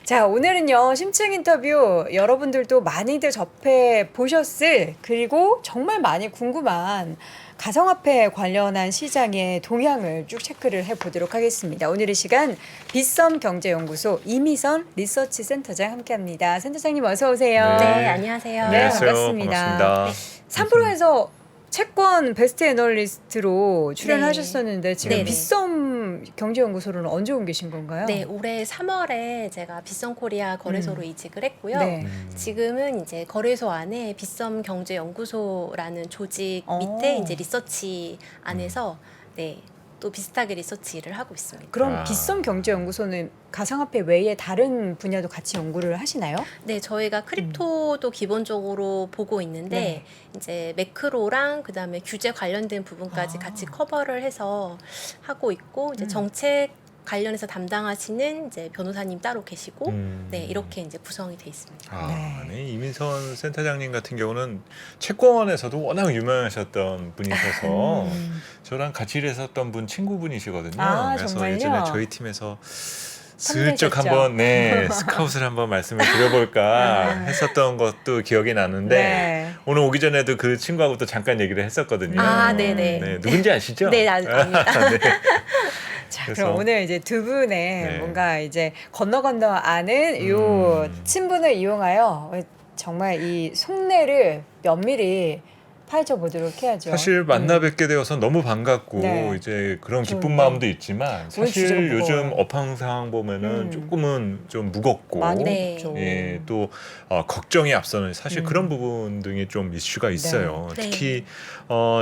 자, 오늘은요, 심층 인터뷰 여러분들도 많이들 접해 보셨을, 그리고 정말 많이 궁금한 가상화폐 관련한 시장의 동향을 쭉 체크를 해보도록 하겠습니다. 오늘 이 시간 빗썸 경제연구소 이미선 리서치 센터장 함께합니다. 센터장님 어서 오세요. 네, 안녕하세요. 네, 안녕하세요. 반갑습니다. 반갑습니다. 3프로에서 채권 베스트 애널리스트로 출연하셨었는데 지금 네네. 빗썸 경제연구소로는 언제 옮기신 건가요? 네, 올해 3월에 제가 빗썸 코리아 거래소로 이직을 했고요. 네. 지금은 이제 거래소 안에 빗썸 경제연구소라는 조직 밑에 이제 리서치 안에서 네, 또 비슷하게 리서치 일을 하고 있습니다. 그럼 아. 빗썸 경제연구소는 가상화폐 외에 다른 분야도 같이 연구를 하시나요? 네, 저희가 크립토도 기본적으로 보고 있는데 네. 이제 매크로랑 그다음에 규제 관련된 부분까지 아. 같이 커버를 해서 하고 있고 이제 음. 정책 관련해서 담당하시는 이제 변호사님 따로 계시고 음. 네, 이렇게 이제 구성이 돼 있습니다. 아, 네. 네. 이민선 센터장님 같은 경우는 채권에서도 워낙 유명하셨던 분이셔서 음. 저랑 같이 일했었던 분 친구분이시거든요. 아, 그래서 정말요? 예전에 저희 팀에서 슬쩍 탐내셨죠? 한번 스카웃을 한번 말씀을 드려볼까 했었던 것도 기억이 나는데 네. 오늘 오기 전에도 그 친구하고 또 잠깐 얘기를 했었거든요. 아, 네네. 네, 누군지 아시죠? 네, 압니다. 네. 자, 그래서- 그럼 오늘 이제 두 분의 네. 뭔가 이제 건너 아는 요 친분을 이용하여 정말 이 속내를 면밀히 파헤쳐 보도록 해야죠. 사실 만나 뵙게 되어서 너무 반갑고 네. 이제 그런 기쁜 좋은데. 마음도 있지만 오늘 주제가 사실 요즘 무거워요. 업황 상황 보면은 음. 조금은 좀 무겁고 많이 네. 먹죠. 예, 또 걱정이 앞서는 사실 음. 그런 부분 등이 좀 이슈가 있어요. 네. 특히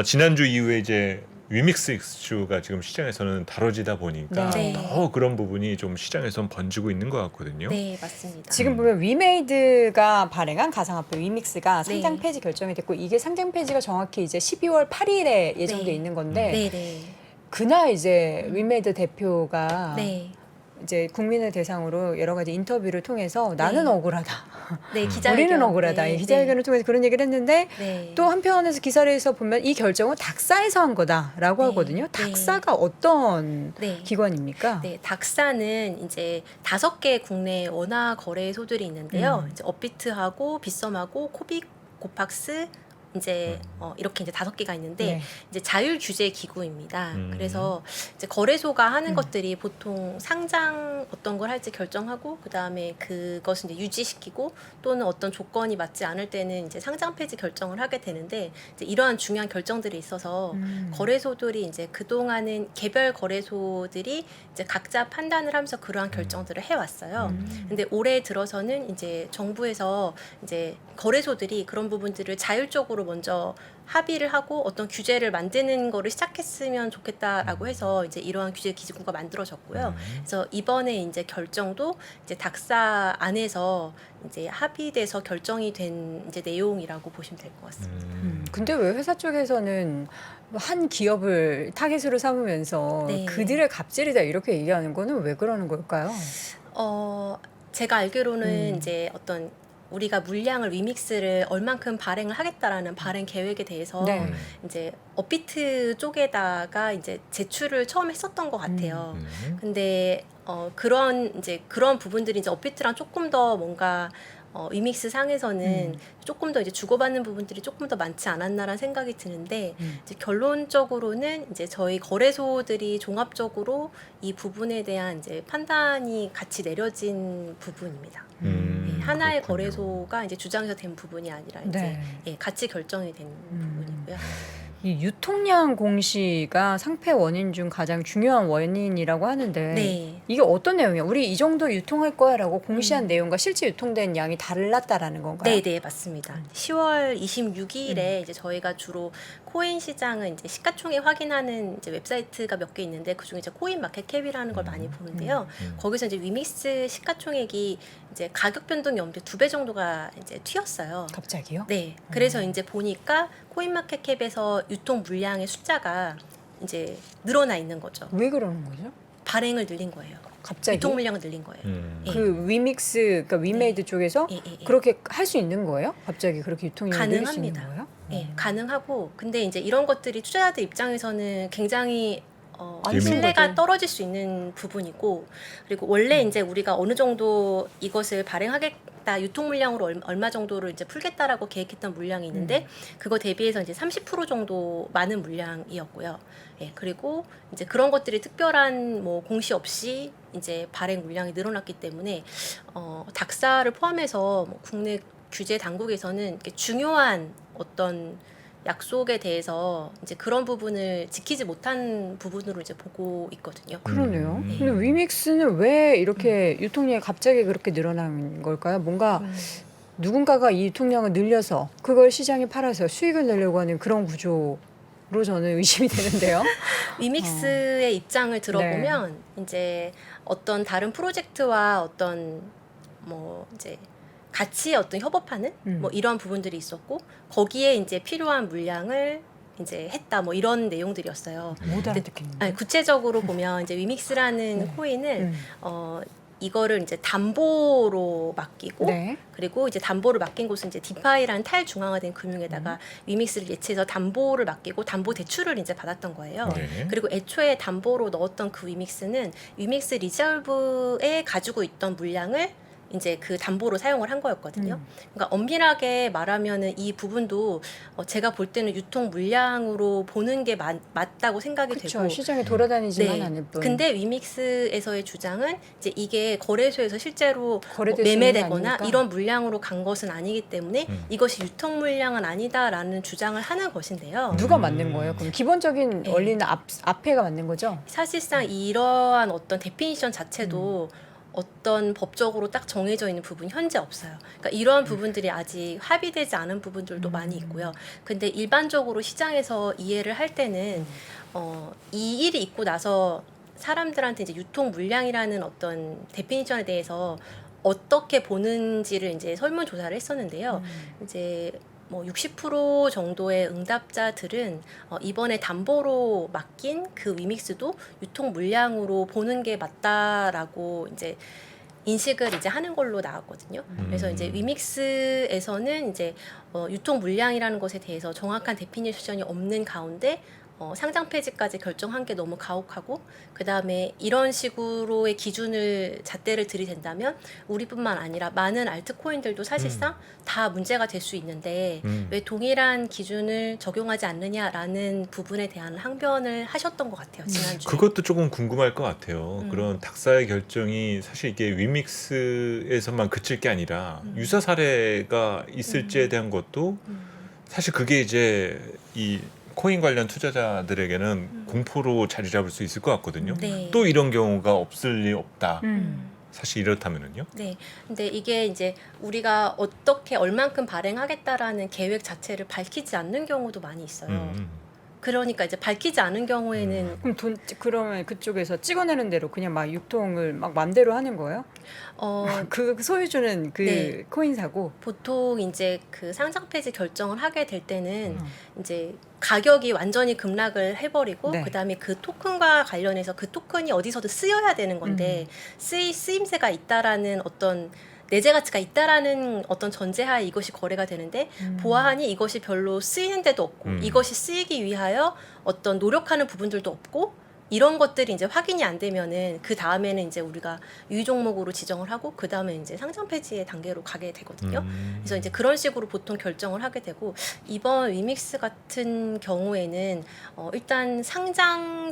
지난주 이후에 이제 위믹스 이슈가 지금 시장에서는 다뤄지다 보니까 네. 더 그런 부분이 좀 시장에선 번지고 있는 것 같거든요. 네, 맞습니다. 지금 보면 위메이드가 발행한 가상화폐 위믹스가 네. 상장 폐지 결정이 됐고 이게 상장 폐지가 정확히 이제 12월 8일에 예정돼 네. 있는 건데 네, 네. 그날 이제 위메이드 대표가 네. 이제 국민을 대상으로 여러 가지 인터뷰를 통해서 나는 네. 억울하다. 네, 기자회견. 우리는 억울하다. 네, 이 기자회견을 통해서 그런 얘기를 했는데 네. 또 한편에서 기사에서 보면 이 결정은 닥사에서 한 거다라고 네. 하거든요. 네. 닥사가 어떤 네. 기관입니까? 네, 닥사는 이제 5개 국내 원화 거래소들이 있는데요. 이제 업비트하고 빗썸하고 코빅, 고팍스 이제 이렇게 이제 5개가 있는데 네. 이제 자율 규제 기구입니다. 음. 그래서 이제 거래소가 하는 음. 것들이 보통 상장 어떤 걸 할지 결정하고 그 다음에 그것을 이제 유지시키고 또는 어떤 조건이 맞지 않을 때는 이제 상장 폐지 결정을 하게 되는데 이제 이러한 중요한 결정들이 있어서 거래소들이 이제 그동안은 개별 거래소들이 이제 각자 판단을 하면서 그러한 결정들을 해왔어요. 근데 올해 들어서는 이제 정부에서 이제 거래소들이 그런 부분들을 자율적으로 먼저 합의를 하고 어떤 규제를 만드는 거를 시작했으면 좋겠다라고 해서 이제 이러한 규제 기구가 만들어졌고요. 그래서 이번에 이제 결정도 이제 닥사 안에서 이제 합의돼서 결정이 된 이제 내용이라고 보시면 될 것 같습니다. 근데 왜 회사 쪽에서는 한 기업을 타겟으로 삼으면서 네. 그들의 갑질이다 이렇게 얘기하는 거는 왜 그러는 걸까요? 제가 알기로는 음. 이제 어떤 우리가 물량을 위믹스를 얼만큼 발행을 하겠다라는 발행 계획에 대해서 네. 이제 업비트 쪽에다가 이제 제출을 처음 했었던 것 같아요. 근데 그런 부분들이 이제 업비트랑 조금 더 뭔가 위믹스 상에서는 조금 더 이제 주고받는 부분들이 조금 더 많지 않았나라는 생각이 드는데 이제 결론적으로는 이제 저희 거래소들이 종합적으로 이 부분에 대한 이제 판단이 같이 내려진 부분입니다. 네, 하나의 그렇군요. 거래소가 이제 주장해서 된 부분이 아니라 이제 네. 같이 결정이 된 부분이고요. 이 유통량 공시가 상패 원인 중 가장 중요한 원인이라고 하는데 네. 이게 어떤 내용이에요? 우리 이 정도 유통할 거야라고 공시한 내용과 실제 유통된 양이 달랐다라는 건가요? 네, 맞습니다. 10월 26일에 이제 저희가 주로 코인 시장은 이제 시가총액 확인하는 이제 웹사이트가 몇 개 있는데 그중에 이제 코인 마켓캡이라는 걸 많이 보는데요. 거기서 이제 위믹스 시가총액이 이제 가격 변동이 없는데 2배 정도가 이제 튀었어요. 갑자기요? 네. 그래서 이제 보니까 코인 마켓캡에서 유통 물량의 숫자가 이제 늘어나 있는 거죠. 왜 그러는 거죠? 발행을 늘린 거예요. 갑자기? 유통 물량을 늘린 거예요. 예. 그 위믹스, 그러니까 위메이드 쪽에서 예. 그렇게 할 수 있는 거예요? 갑자기 그렇게 유통량을 늘릴 수 있는 가능합니다. 거예요? 예, 가능하고 근데 이제 이런 것들이 투자자들 입장에서는 굉장히 신뢰가 거죠. 떨어질 수 있는 부분이고, 그리고 원래 이제 우리가 어느 정도 이것을 발행하겠다, 유통 물량으로 얼마 정도를 이제 풀겠다라고 계획했던 물량이 있는데 그거 대비해서 이제 30% 정도 많은 물량이었고요. 예, 그리고 이제 그런 것들이 특별한 뭐 공시 없이 이제 발행 물량이 늘어났기 때문에 닥사를 포함해서 뭐 국내 규제 당국에서는 이렇게 중요한 어떤 약속에 대해서 이제 그런 부분을 지키지 못한 부분으로 이제 보고 있거든요. 그러네요. 음. 근데 위믹스는 왜 이렇게 유통량이 갑자기 그렇게 늘어난 걸까요? 뭔가 누군가가 이 유통량을 늘려서 그걸 시장에 팔아서 수익을 내려고 하는 그런 구조로 저는 의심이 되는데요. 위믹스의 입장을 들어보면 이제 어떤 다른 프로젝트와 어떤 뭐 이제 같이 어떤 협업하는 뭐 이런 부분들이 있었고 거기에 이제 필요한 물량을 이제 했다 뭐 이런 내용들이었어요. 못 알아듣겠는데. 아니, 구체적으로 보면 이제 위믹스라는 네. 코인을 이거를 이제 담보로 맡기고 네. 그리고 이제 담보를 맡긴 곳은 이제 디파이라는 탈중앙화된 금융에다가 위믹스를 예치해서 담보를 맡기고 담보 대출을 이제 받았던 거예요. 네. 그리고 애초에 담보로 넣었던 그 위믹스는 위믹스 리저브에 가지고 있던 물량을 이제 그 담보로 사용을 한 거였거든요. 그러니까 엄밀하게 말하면은 이 부분도 제가 볼 때는 유통 물량으로 보는 게 맞다고 생각이 그렇죠. 되고. 시장에 돌아다니지만 네. 않을 뿐. 근데 위믹스에서의 주장은 이제 이게 거래소에서 실제로 거래될 수 있는 게 매매되거나 아니니까. 이런 물량으로 간 것은 아니기 때문에 음. 이것이 유통 물량은 아니다라는 주장을 하는 것인데요. 누가 맞는 거예요? 그럼 기본적인 네. 원리는 앞에가 맞는 거죠? 사실상 이러한 어떤 데피니션 자체도 어떤 법적으로 딱 정해져 있는 부분이 현재 없어요. 그러니까 이러한 부분들이 아직 합의되지 않은 부분들도 많이 있고요. 근데 일반적으로 시장에서 이해를 할 때는 이 일이 있고 나서 사람들한테 이제 유통 물량이라는 어떤 데피니션에 대해서 어떻게 보는지를 이제 설문조사를 했었는데요. 이제 뭐 60% 정도의 응답자들은 이번에 담보로 맡긴 그 위믹스도 유통 물량으로 보는 게 맞다라고 이제 인식을 이제 하는 걸로 나왔거든요. 그래서 이제 위믹스에서는 이제 유통 물량이라는 것에 대해서 정확한 데피니션이 없는 가운데 상장 폐지까지 결정한 게 너무 가혹하고 그 다음에 이런 식으로의 기준을 잣대를 들이댄다면 우리뿐만 아니라 많은 알트코인들도 사실상 다 문제가 될 수 있는데 왜 동일한 기준을 적용하지 않느냐라는 부분에 대한 항변을 하셨던 것 같아요 지난주에. 그것도 조금 궁금할 것 같아요. 그런 닥사의 결정이 사실 이게 위믹스에서만 그칠 게 아니라 유사 사례가 있을지에 대한 것도 사실 그게 이제 이 코인 관련 투자자들에게는 공포로 자리 잡을 수 있을 것 같거든요. 네. 또 이런 경우가 없을 리 없다. 음. 사실 이렇다면은요. 네. 근데 이게 이제 우리가 어떻게 얼만큼 발행하겠다라는 계획 자체를 밝히지 않는 경우도 많이 있어요. 그러니까 이제 밝히지 않은 경우에는 그럼 그러면 그쪽에서 찍어내는 대로 그냥 막 유통을 막 맘대로 하는 거예요? 그 소유주는 그 네. 코인 사고. 보통 이제 그 상장 폐지 결정을 하게 될 때는 이제 가격이 완전히 급락을 해버리고 네. 그다음에 그 토큰과 관련해서 그 토큰이 어디서든 쓰여야 되는 건데 쓰임새가 있다라는 어떤 내재 가치가 있다라는 어떤 전제하에 이것이 거래가 되는데 보아하니 이것이 별로 쓰이는 데도 없고 이것이 쓰이기 위하여 어떤 노력하는 부분들도 없고 이런 것들이 이제 확인이 안 되면은 그 다음에는 이제 우리가 유의 종목으로 지정을 하고 그 다음에 이제 상장 폐지의 단계로 가게 되거든요. 그래서 이제 그런 식으로 보통 결정을 하게 되고 이번 위믹스 같은 경우에는 일단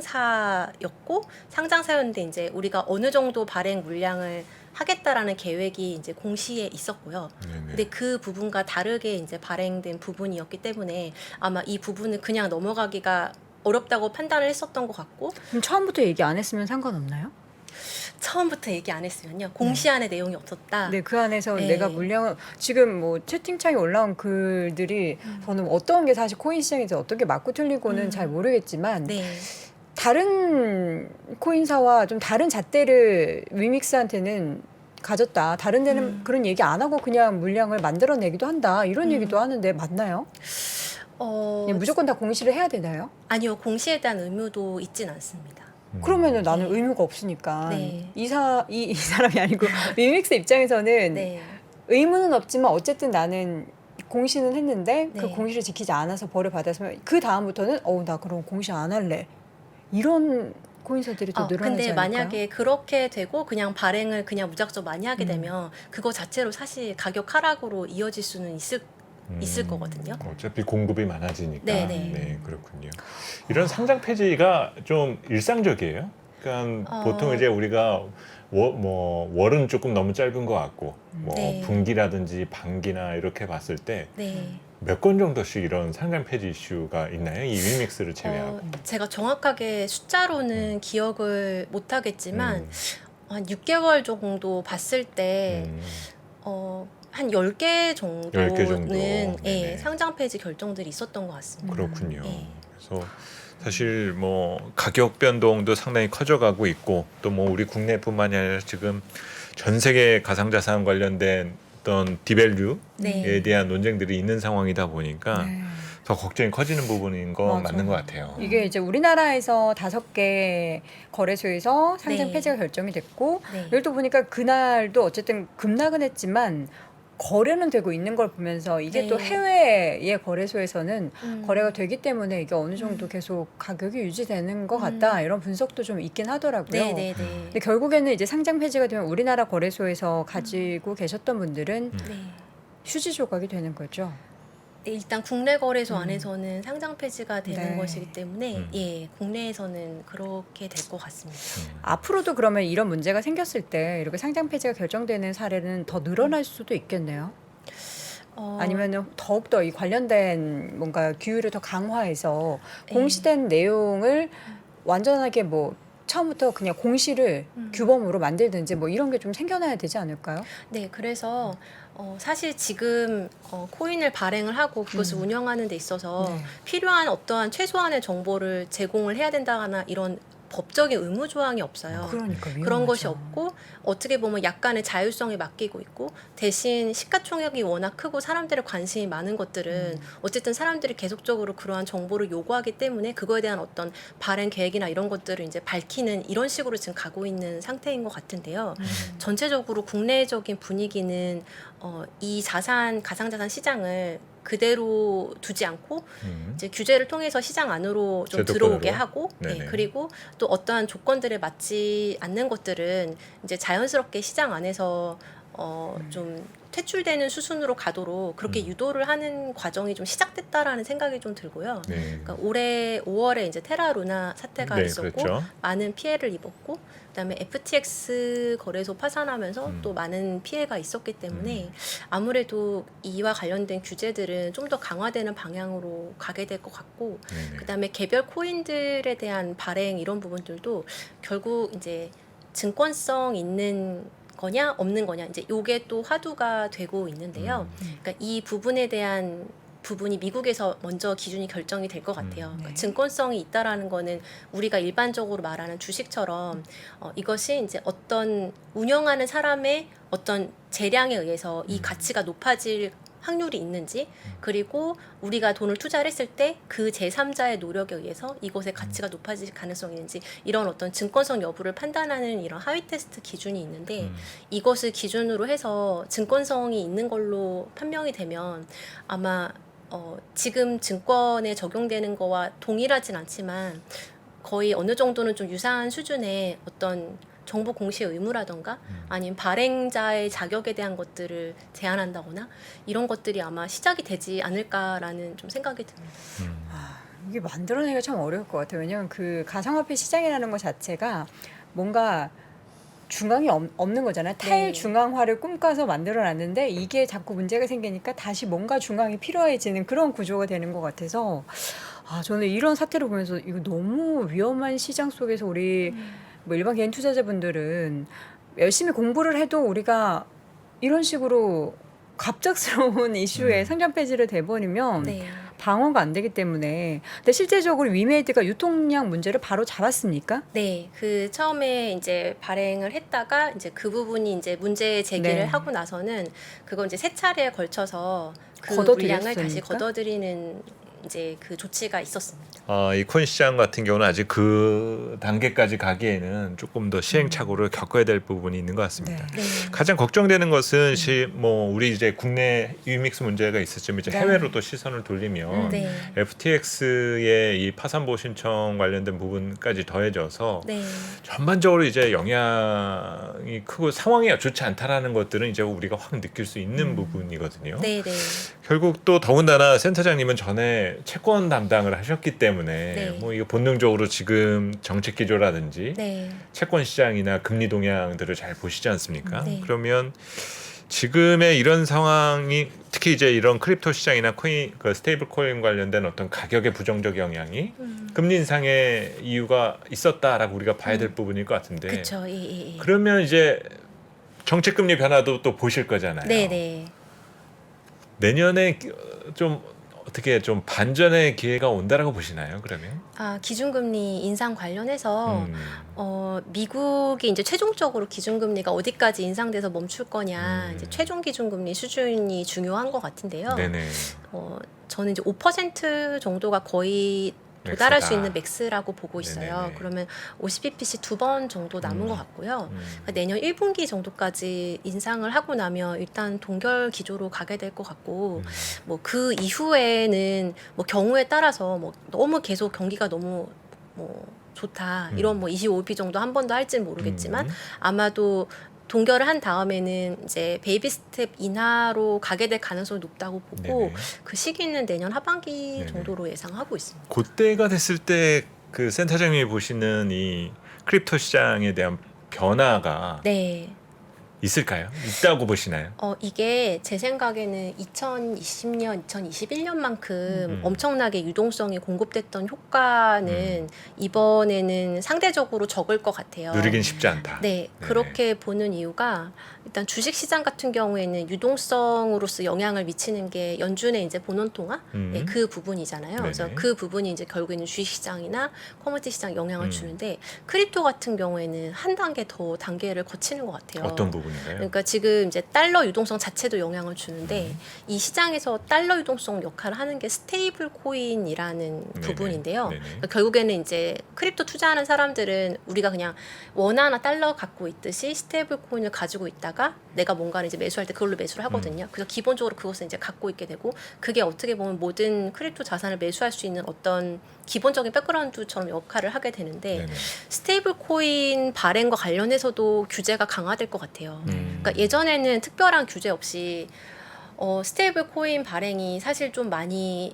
상장사였고 상장사였는데 이제 우리가 어느 정도 발행 물량을 하겠다라는 계획이 이제 공시에 있었고요. 네네. 근데 그 부분과 다르게 이제 발행된 부분이었기 때문에 아마 이 부분을 그냥 넘어가기가 어렵다고 판단을 했었던 것 같고 그럼 처음부터 얘기 안 했으면 상관없나요? 처음부터 얘기 안 했으면요 공시안에 내용이 없었다. 네, 그 안에서 네. 내가 물량을 지금 뭐 채팅창에 올라온 글들이 저는 어떤 게 사실 코인 시장에서 어떻게 맞고 틀리고는 잘 모르겠지만 네. 다른 코인사와 좀 다른 잣대를 위믹스한테는 가졌다. 다른 데는 그런 얘기 안 하고 그냥 물량을 만들어내기도 한다. 이런 얘기도 하는데 맞나요? 그냥 무조건 다 공시를 해야 되나요? 아니요 공시에 대한 의무도 있진 않습니다. 그러면은 나는 의무가 없으니까 네. 이 사람이 아니고 위믹스 입장에서는 네. 의무는 없지만 어쨌든 나는 공시는 했는데 그 네. 공시를 지키지 않아서 벌을 받았으면 그 다음부터는 나 그럼 공시 안 할래 이런 코인사들이 더 늘어나지 근데 않을까요? 만약에 그렇게 되고 그냥 발행을 그냥 무작정 많이 하게 되면 그거 자체로 사실 가격 하락으로 이어질 수는 있을 거거든요. 어차피 공급이 많아지니까. 네네. 네, 그렇군요. 이런 상장 폐지가 좀 일상적이에요. 그러니까 보통 이제 우리가 월은 조금 너무 짧은 것 같고, 뭐 네. 분기라든지 반기나 이렇게 봤을 때 네. 몇 건 정도씩 이런 상장 폐지 이슈가 있나요? 이 위믹스를 제외하고. 제가 정확하게 숫자로는 기억을 못 하겠지만 음, 한 6개월 정도 봤을 때 한 10개 10개 정도. 정도는 네네. 상장 폐지 결정들이 있었던 것 같습니다. 그렇군요. 네. 그래서 사실 뭐 가격 변동도 상당히 커져가고 있고 또 뭐 우리 국내뿐만이 아니라 지금 전 세계 가상자산 관련된 어떤 디밸류에 네. 대한 논쟁들이 있는 상황이다 보니까 네. 더 걱정이 커지는 부분인 건 맞아. 맞는 것 같아요. 이게 이제 우리나라에서 5개 거래소에서 상장 네. 폐지가 결정이 됐고 네. 여기 또 보니까 그날도 어쨌든 급락은 했지만 거래는 되고 있는 걸 보면서 이게 네. 또 해외의 거래소에서는 음. 거래가 되기 때문에 이게 어느 정도 계속 가격이 유지되는 것 같다 이런 분석도 좀 있긴 하더라고요. 네네네. 근데 결국에는 이제 상장 폐지가 되면 우리나라 거래소에서 가지고 계셨던 분들은 네. 휴지 조각이 되는 거죠. 네, 일단 국내 거래소 안에서는 상장 폐지가 되는 네. 것이기 때문에 음. 국내에서는 그렇게 될 것 같습니다. 앞으로도 그러면 이런 문제가 생겼을 때 이렇게 상장 폐지가 결정되는 사례는 더 늘어날 수도 있겠네요. 아니면 더욱더 이 관련된 뭔가 규율을 더 강화해서 네. 공시된 내용을 완전하게 뭐 처음부터 그냥 공시를 규범으로 만들든지 뭐 이런 게 좀 생겨나야 되지 않을까요? 네, 그래서 사실 지금 코인을 발행을 하고 그것을 운영하는 데 있어서 네. 필요한 어떠한 최소한의 정보를 제공을 해야 된다거나 이런 법적인 의무 조항이 없어요. 그러니까 위험하죠. 그런 것이 없고 어떻게 보면 약간의 자율성에 맡기고 있고 대신 시가총액이 워낙 크고 사람들의 관심이 많은 것들은 어쨌든 사람들이 계속적으로 그러한 정보를 요구하기 때문에 그거에 대한 어떤 발행 계획이나 이런 것들을 이제 밝히는 이런 식으로 지금 가고 있는 상태인 것 같은데요. 전체적으로 국내적인 분위기는 이 가상자산 시장을 그대로 두지 않고 이제 규제를 통해서 시장 안으로 좀 제도권으로. 들어오게 하고 네네. 그리고 또 어떠한 조건들에 맞지 않는 것들은 이제 자연스럽게 시장 안에서 좀 퇴출되는 수순으로 가도록 그렇게 유도를 하는 과정이 좀 시작됐다라는 생각이 좀 들고요. 네. 그러니까 올해 5월에 이제 테라루나 사태가 네, 있었고 그렇죠. 많은 피해를 입었고 그다음에 FTX 거래소 파산하면서 또 많은 피해가 있었기 때문에 아무래도 이와 관련된 규제들은 좀 더 강화되는 방향으로 가게 될 것 같고 네네. 그다음에 개별 코인들에 대한 발행 이런 부분들도 결국 이제 증권성 있는 거냐 없는 거냐 이제 요게 또 화두가 되고 있는데요. 그러니까 이 부분에 대한 부분이 미국에서 먼저 기준이 결정이 될 것 같아요. 그러니까 네. 증권성이 있다라는 거는 우리가 일반적으로 말하는 주식처럼 이것이 이제 어떤 운영하는 사람의 어떤 재량에 의해서 이 가치가 높아질 확률이 있는지 그리고 우리가 돈을 투자를 했을 때 그 제3자의 노력에 의해서 이것의 가치가 높아질 가능성이 있는지 이런 어떤 증권성 여부를 판단하는 이런 하위 테스트 기준이 있는데 이것을 기준으로 해서 증권성이 있는 걸로 판명이 되면 아마 지금 증권에 적용되는 거와 동일하진 않지만 거의 어느 정도는 좀 유사한 수준의 어떤 정보 공시 의무라던가 아니면 발행자의 자격에 대한 것들을 제한한다거나 이런 것들이 아마 시작이 되지 않을까라는 좀 생각이 듭니다. 이게 만들어내기가 참 어려울 것 같아요. 왜냐하면 그 가상화폐 시장이라는 것 자체가 뭔가 중앙이 없는 거잖아요. 탈중앙화를 꿈꿔서 만들어놨는데 이게 자꾸 문제가 생기니까 다시 뭔가 중앙이 필요해지는 그런 구조가 되는 것 같아서 저는 이런 사태를 보면서 이거 너무 위험한 시장 속에서 우리 뭐 일반 개인 투자자분들은 열심히 공부를 해도 우리가 이런 식으로 갑작스러운 이슈에 상장 폐지를 돼버리면 네. 방어가 안 되기 때문에. 근데 실제적으로 위메이드가 유통량 문제를 바로 잡았습니까? 네, 그 처음에 이제 발행을 했다가 이제 그 부분이 이제 문제 제기를 네. 하고 나서는 그건 이제 세 차례에 걸쳐서 그 걷어들였습니까? 물량을 다시 걷어들이는 이제 그 조치가 있었습니다. 이 코인 시장 같은 경우는 아직 그 단계까지 가기에는 조금 더 시행착오를 겪어야 될 부분이 있는 것 같습니다. 네. 가장 걱정되는 것은 우리 이제 국내 유믹스 문제가 있었지만 이제 네. 해외로 또 시선을 돌리면 네. FTX의 이 파산보호 신청 관련된 부분까지 더해져서 네. 전반적으로 이제 영향이 크고 상황이 좋지 않다라는 것들은 이제 우리가 확 느낄 수 있는 부분이거든요. 네. 네. 결국 또 더군다나 센터장님은 전에 채권 담당을 하셨기 때문에 네. 뭐 이거 본능적으로 지금 정책 기조라든지 네. 채권 시장이나 금리 동향들을 잘 보시지 않습니까? 네. 그러면 지금의 이런 상황이 특히 이제 이런 크립토 시장이나 코인, 그 스테이블 코인 관련된 어떤 가격의 부정적 영향이 금리 인상의 이유가 있었다라고 우리가 봐야 될 부분일 것 같은데. 그렇죠. 예. 그러면 이제 정책 금리 변화도 또 보실 거잖아요. 네. 내년에 좀 어떻게 좀 반전의 기회가 온다라고 보시나요? 그러면? 기준금리 인상 관련해서 미국이 이제 최종적으로 기준금리가 어디까지 인상돼서 멈출 거냐, 이제 최종 기준금리 수준이 중요한 것 같은데요. 네네. 저는 이제 5% 정도가 거의 도달할 맥스다. 수 있는 맥스라고 보고 있어요. 네네네. 그러면 50bp씩 2번 정도 남은 것 같고요. 그러니까 내년 1분기 정도까지 인상을 하고 나면 일단 동결 기조로 가게 될 것 같고, 뭐 그 이후에는 뭐 경우에 따라서 뭐 너무 계속 경기가 너무 뭐 좋다 이런 뭐 25bp 정도 한 번 더 할지는 모르겠지만 아마도 동결을 한 다음에는 이제 베이비 스텝 인하로 가게 될 가능성이 높다고 보고 네네. 그 시기는 내년 하반기 네네. 정도로 예상하고 있습니다. 그때가 됐을 때 그 센터장님이 보시는 이 크립토 시장에 대한 변화가 네. 있을까요? 있다고 보시나요? 이게 제 생각에는 2020년, 2021년만큼 엄청나게 유동성이 공급됐던 효과는 이번에는 상대적으로 적을 것 같아요. 누리긴 쉽지 않다. 네, 네네. 그렇게 보는 이유가 일단 주식 시장 같은 경우에는 유동성으로서 영향을 미치는 게 연준의 이제 본원 통화 네, 그 부분이잖아요. 그래서 네네. 그 부분이 이제 결국에는 주식 시장이나 커머디티 시장 영향을 주는데 크립토 같은 경우에는 한 단계 더 단계를 거치는 것 같아요. 어떤 부분인가요? 그러니까 지금 이제 달러 유동성 자체도 영향을 주는데 이 시장에서 달러 유동성 역할을 하는 게 스테이블 코인이라는 네네. 부분인데요. 네네. 그러니까 결국에는 이제 크립토 투자하는 사람들은 우리가 그냥 원화나 달러 갖고 있듯이 스테이블 코인을 가지고 있다가 내가 뭔가를 이제 매수할 때 그걸로 매수를 하거든요. 그래서 기본적으로 그것을 이제 갖고 있게 되고 그게 어떻게 보면 모든 크립토 자산을 매수할 수 있는 어떤 기본적인 백그라운드처럼 역할을 하게 되는데 네네. 스테이블 코인 발행과 관련해서도 규제가 강화될 것 같아요. 그러니까 예전에는 특별한 규제 없이 스테이블 코인 발행이 사실 좀 많이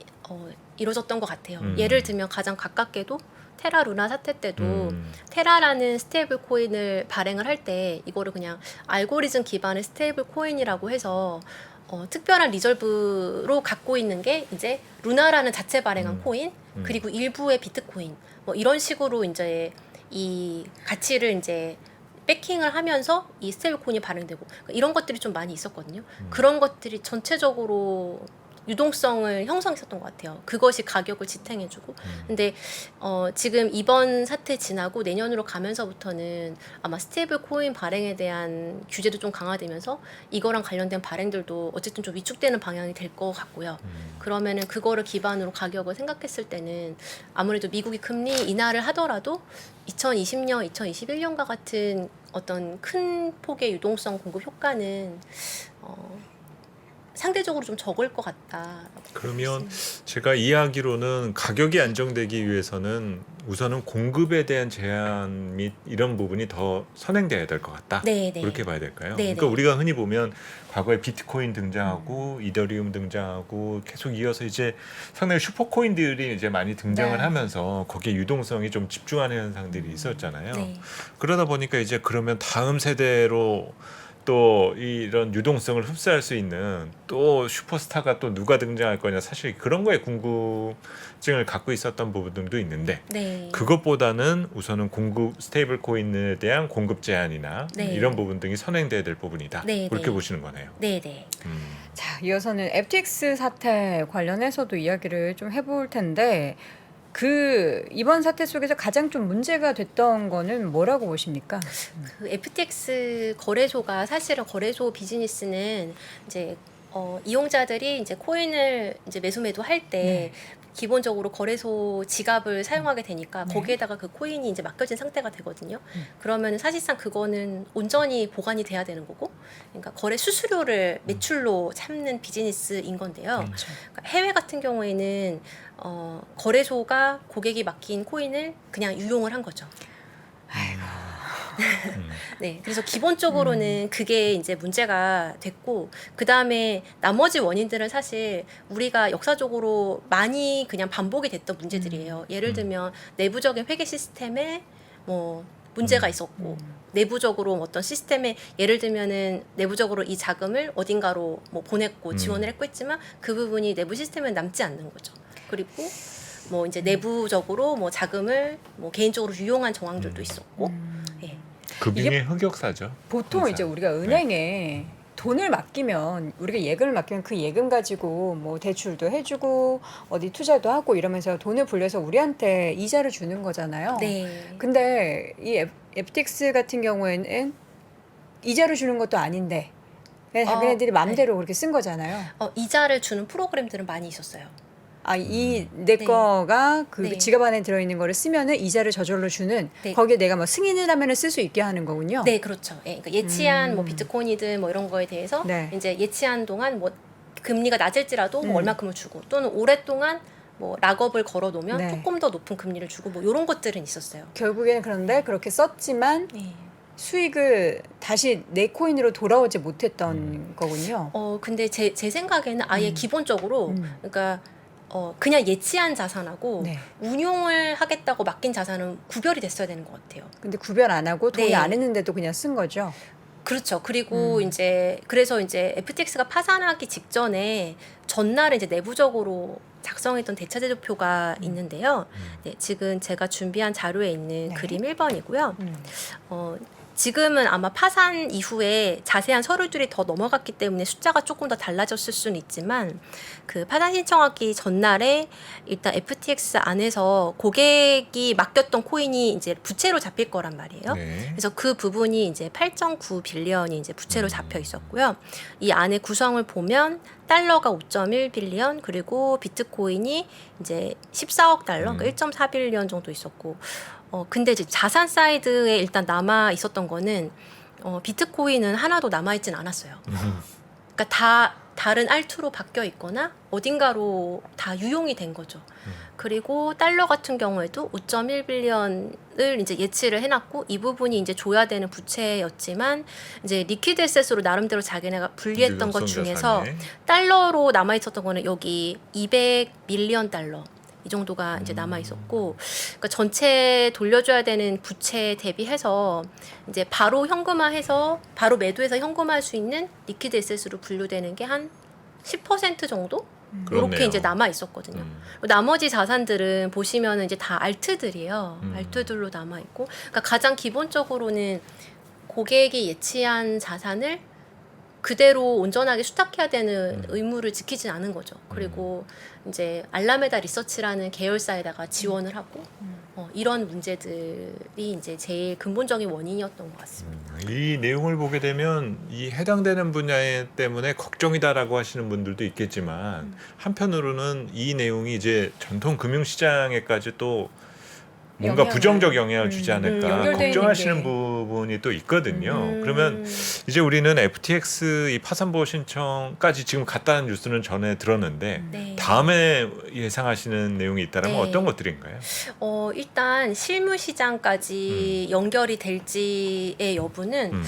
이루어졌던 것 같아요. 예를 들면 가장 가깝게도 테라 루나 사태 때도 테라라는 스테이블 코인을 발행을 할 때 이거를 그냥 알고리즘 기반의 스테이블 코인이라고 해서 특별한 리저브로 갖고 있는 게 이제 루나라는 자체 발행한 코인 그리고 일부의 비트코인 뭐 이런 식으로 이제 이 가치를 이제 백킹을 하면서 이 스테이블 코인이 발행되고 이런 것들이 좀 많이 있었거든요. 그런 것들이 전체적으로 유동성을 형성했었던 것 같아요. 그것이 가격을 지탱해주고. 근데 지금 이번 사태 지나고 내년으로 가면서부터는 아마 스테이블 코인 발행에 대한 규제도 좀 강화되면서 이거랑 관련된 발행들도 어쨌든 좀 위축되는 방향이 될 것 같고요. 그러면은 그거를 기반으로 가격을 생각했을 때는 아무래도 미국이 금리 인하를 하더라도 2020년, 2021년과 같은 어떤 큰 폭의 유동성 공급 효과는 상대적으로 좀 적을 것 같다. 그러면 제가 이해하기로는 가격이 안정되기 위해서는 우선은 공급에 대한 제한 및 이런 부분이 더 선행돼야 될 것 같다. 네. 그렇게 봐야 될까요? 네, 그러니까 네. 우리가 흔히 보면 과거에 비트코인 등장하고 이더리움 등장하고 계속 이어서 이제 상당히 슈퍼코인들이 이제 많이 등장을 네. 하면서 거기에 유동성이 좀 집중하는 현상들이 있었잖아요. 네. 그러다 보니까 이제 그러면 다음 세대로 또 이런 유동성을 흡수할 수 있는 또 슈퍼스타가 또 누가 등장할 거냐 사실 그런 거에 궁금증을 갖고 있었던 부분들도 있는데 네. 그것보다는 우선은 공급 스테이블 코인에 대한 공급 제한이나 네. 이런 부분 등이 선행돼야 될 부분이다. 네, 그렇게 네. 보시는 거네요. 네. 자, 이어서는 FTX 사태 관련해서도 이야기를 좀 해볼 텐데 이번 사태 속에서 가장 좀 문제가 됐던 거는 뭐라고 보십니까? 그 FTX 거래소가 사실은 거래소 비즈니스는 이제 이용자들이 이제 코인을 이제 매수 매도할 때 기본적으로 거래소 지갑을 사용하게 되니까 네. 거기에다가 그 코인이 이제 맡겨진 상태가 되거든요. 그러면 사실상 그거는 온전히 보관이 돼야 되는 거고, 그러니까 거래 수수료를 매출로 참는 비즈니스인 건데요. 그렇죠. 그러니까 해외 같은 경우에는 거래소가 고객이 맡긴 코인을 그냥 유용을 한 거죠. 네, 그래서 기본적으로는 그게 이제 문제가 됐고, 그 다음에 나머지 원인들은 사실 우리가 역사적으로 많이 그냥 반복이 됐던 문제들이에요. 예를 들면 내부적인 회계 시스템에 뭐 문제가 있었고, 내부적으로 어떤 시스템에 예를 들면은 내부적으로 이 자금을 어딘가로 뭐 보냈고 지원을 했고 했지만 그 부분이 내부 시스템에 남지 않는 거죠. 그리고 뭐 이제 내부적으로 뭐 자금을 뭐 개인적으로 유용한 정황들도 있었고, 예. 금융의 흑역사죠. 보통 항상. 이제 우리가 은행에 돈을 맡기면 우리가 예금을 맡기면 그 예금 가지고 뭐 대출도 해주고 어디 투자도 하고 이러면서 돈을 불려서 우리한테 이자를 주는 거잖아요. 네. 근데 이 FTX 같은 경우에는 이자를 주는 것도 아닌데 그냥 자기네들이 마음대로 그렇게 쓴 거잖아요. 이자를 주는 프로그램들은 많이 있었어요. 아, 내 네. 거가 그 네. 지갑 안에 들어있는 거를 쓰면은 이자를 저절로 주는 네. 거기에 내가 뭐 승인을 하면은 쓸 수 있게 하는 거군요. 네, 그렇죠. 예, 그러니까 예치한 뭐 비트코인이든 뭐 이런 거에 대해서 네. 이제 예치한 동안 뭐 금리가 낮을지라도 뭐 음. 얼마큼을 주고 또는 오랫동안 뭐 락업을 걸어 놓으면 네. 조금 더 높은 금리를 주고 뭐 이런 것들은 있었어요. 결국에는 그런데 그렇게 썼지만 네. 수익을 다시 내 코인으로 돌아오지 못했던 거군요. 근데 제 생각에는 아예 기본적으로 그러니까 그냥 예치한 자산하고 네. 운용을 하겠다고 맡긴 자산은 구별이 됐어야 되는 것 같아요. 근데 구별 안 하고 동의 네. 안 했는데도 그냥 쓴 거죠. 그렇죠. 그리고 이제 그래서 이제 FTX가 파산하기 직전에 전날에 이제 내부적으로 작성했던 대차제도표가 있는데요. 네, 지금 제가 준비한 자료에 있는 네. 그림 1번이고요. 지금은 아마 파산 이후에 자세한 서류들이 더 넘어갔기 때문에 숫자가 조금 더 달라졌을 수는 있지만 그 파산 신청하기 전날에 일단 FTX 안에서 고객이 맡겼던 코인이 이제 부채로 잡힐 거란 말이에요. 네. 그래서 그 부분이 이제 8.9 빌리언이 이제 부채로 잡혀 있었고요. 이 안에 구성을 보면 달러가 5.1 빌리언 그리고 비트코인이 이제 14억 달러, 그러니까 1.4 빌리언 정도 있었고, 근데 이제 자산 사이드에 일단 남아 있었던 거는 비트코인은 하나도 남아 있진 않았어요. 그러니까 다른 알투로 바뀌어 있거나 어딘가로 다 유용이 된 거죠. 그리고 달러 같은 경우에도 5.1 빌리언을 이제 예치를 해놨고 이 부분이 이제 줘야 되는 부채였지만 이제 리퀴드 에셋으로 나름대로 자기네가 분리했던 것 중에서 달러로 남아 있었던 거는 여기 200 밀리언 달러 이 정도가 이제 남아 있었고, 그러니까 전체 돌려줘야 되는 부채 대비해서 이제 바로 현금화해서 바로 매도해서 현금화할 수 있는 리퀴드 에셋으로 분류되는 게 한 10% 정도 이렇게 그렇네요. 이제 남아 있었거든요. 나머지 자산들은 보시면은 이제 다 알트들이에요. 알트들로 남아 있고, 그러니까 가장 기본적으로는 고객이 예치한 자산을 그대로 온전하게 수탁해야 되는 의무를 지키진 않은 거죠. 그리고 이제 알라메다 리서치라는 계열사에다가 지원을 하고 이런 문제들이 이제 제일 근본적인 원인이었던 것 같습니다. 이 내용을 보게 되면 이 해당되는 분야 때문에 걱정이다라고 하시는 분들도 있겠지만 한편으로는 이 내용이 이제 전통 금융시장에까지 또 뭔가 영향을, 부정적 영향을 주지 않을까 연결돼 걱정하시는 있는 게. 부분이 또 있거든요. 그러면 이제 우리는 FTX 이 파산보호 신청까지 지금 갔다는 뉴스는 전에 들었는데 네. 다음에 예상하시는 내용이 있다면 네. 어떤 것들인가요? 일단 실무 시장까지 연결이 될지의 여부는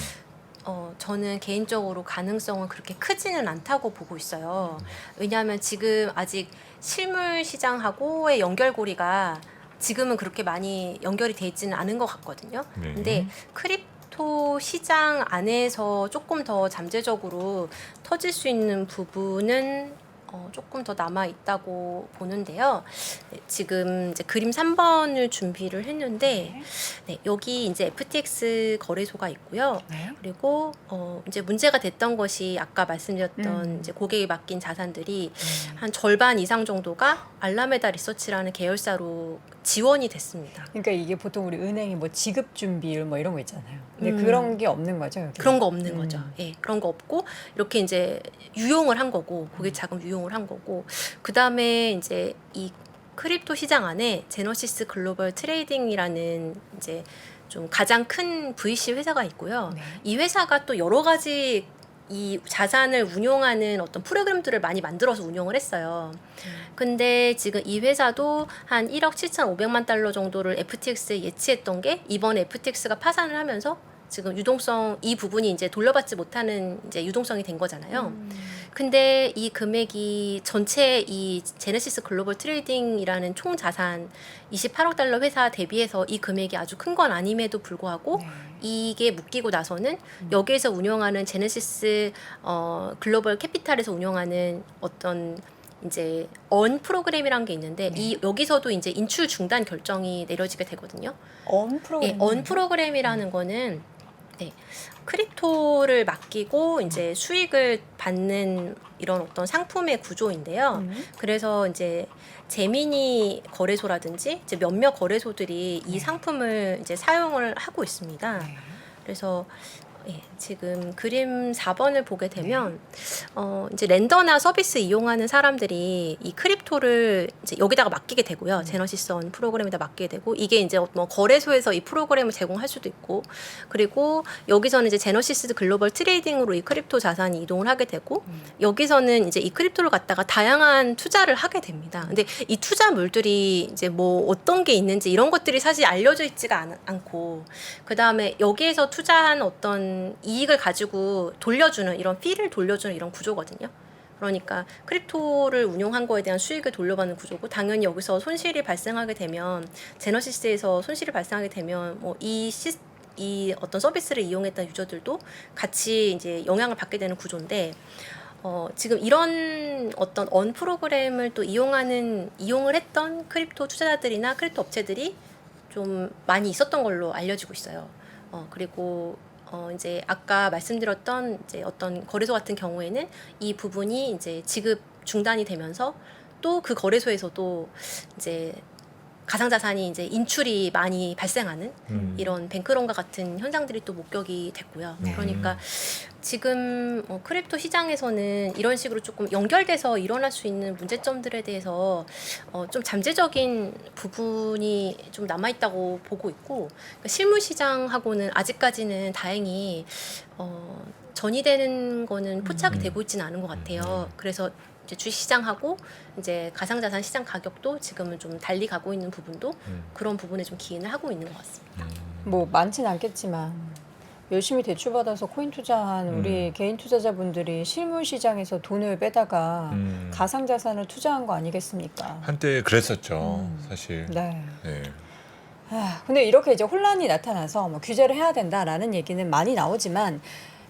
저는 개인적으로 가능성은 그렇게 크지는 않다고 보고 있어요. 왜냐하면 지금 아직 실물 시장하고의 연결고리가 지금은 그렇게 많이 연결이 돼 있지는 않은 것 같거든요. 네. 근데 크립토 시장 안에서 조금 더 잠재적으로 터질 수 있는 부분은 조금 더 남아 있다고 보는데요. 네, 지금 이제 그림 3번을 준비를 했는데 네, 여기 이제 FTX 거래소가 있고요. 네. 그리고 이제 문제가 됐던 것이 아까 말씀드렸던 이제 고객이 맡긴 자산들이 한 절반 이상 정도가 알라메다 리서치라는 계열사로 지원이 됐습니다. 그러니까 이게 보통 우리 은행이 뭐 지급 준비율 뭐 이런 거 있잖아요. 근데 그런 게 없는 거죠. 여기. 그런 거 없는 거죠. 예, 그런 거 없고 이렇게 이제 유용을 한 거고 고객 자금 유용을 한 거고 그 다음에 이제 이 크립토 시장 안에 제너시스 글로벌 트레이딩이라는 이제 좀 가장 큰 VC 회사가 있고요. 네. 이 회사가 또 여러 가지 이 자산을 운용하는 어떤 프로그램들을 많이 만들어서 운용을 했어요. 근데 지금 이 회사도 한 1억 7,500만 달러 정도를 FTX에 예치했던 게 이번에 FTX가 파산을 하면서 지금 유동성 이 부분이 이제 돌려받지 못하는 이제 유동성이 된 거잖아요. 근데 이 금액이 전체 이 제네시스 글로벌 트레이딩이라는 총 자산 28억 달러 회사 대비해서 이 금액이 아주 큰 건 아님에도 불구하고 네. 이게 묶이고 나서는 여기에서 운영하는 제네시스 글로벌 캐피탈에서 운영하는 어떤 이제 언 프로그램이라는 게 있는데 네. 이 여기서도 이제 인출 중단 결정이 내려지게 되거든요. 언 프로그램. 예, 언 프로그램이라는 거는 네, 크립토를 맡기고 이제 수익을 받는 이런 어떤 상품의 구조인데요. 그래서 이제 제미니 거래소라든지 이제 몇몇 거래소들이 이 네. 상품을 이제 사용을 하고 있습니다. 네. 그래서 예, 지금 그림 4번을 보게 되면 이제 렌더나 서비스 이용하는 사람들이 이 크립토를 이제 여기다가 맡기게 되고요. 제너시스 언 프로그램에다 맡기게 되고 이게 이제 뭐 거래소에서 이 프로그램을 제공할 수도 있고 그리고 여기서는 이제 제너시스 글로벌 트레이딩으로 이 크립토 자산이 이동을 하게 되고 여기서는 이제 이 크립토를 갖다가 다양한 투자를 하게 됩니다. 근데 이 투자물들이 이제 뭐 어떤 게 있는지 이런 것들이 사실 알려져 있지가 않고 그다음에 여기에서 투자한 어떤 이익을 가지고 돌려주는 이런 피를 돌려주는 이런 구조거든요. 그러니까 크립토를 운용한 거에 대한 수익을 돌려받는 구조고 당연히 여기서 손실이 발생하게 되면 제너시스에서 손실이 발생하게 되면 뭐 이 어떤 서비스를 이용했던 유저들도 같이 이제 영향을 받게 되는 구조인데 지금 이런 어떤 언 프로그램을 또 이용을 했던 크립토 투자자들이나 크립토 업체들이 좀 많이 있었던 걸로 알려지고 있어요. 그리고 이제 아까 말씀드렸던 이제 어떤 거래소 같은 경우에는 이 부분이 이제 지급 중단이 되면서 또 그 거래소에서도 이제 가상자산이 이제 인출이 많이 발생하는 이런 뱅크런과 같은 현상들이 또 목격이 됐고요. 네. 그러니까 지금 크립토 시장에서는 이런 식으로 조금 연결돼서 일어날 수 있는 문제점들에 대해서 좀 잠재적인 부분이 좀 남아있다고 보고 있고 그러니까 실물 시장하고는 아직까지는 다행히 전이되는 거는 포착이 되고 있지는 않은 것 같아요. 그래서 이제 주식시장하고 이제 가상자산 시장 가격도 지금은 좀 달리 가고 있는 부분도 그런 부분에 좀 기인을 하고 있는 것 같습니다. 뭐 많진 않겠지만 열심히 대출받아서 코인 투자한 우리 개인 투자자분들이 실물 시장에서 돈을 빼다가 가상자산을 투자한 거 아니겠습니까? 한때 그랬었죠, 사실. 네. 네. 근데 이렇게 이제 혼란이 나타나서 뭐 규제를 해야 된다라는 얘기는 많이 나오지만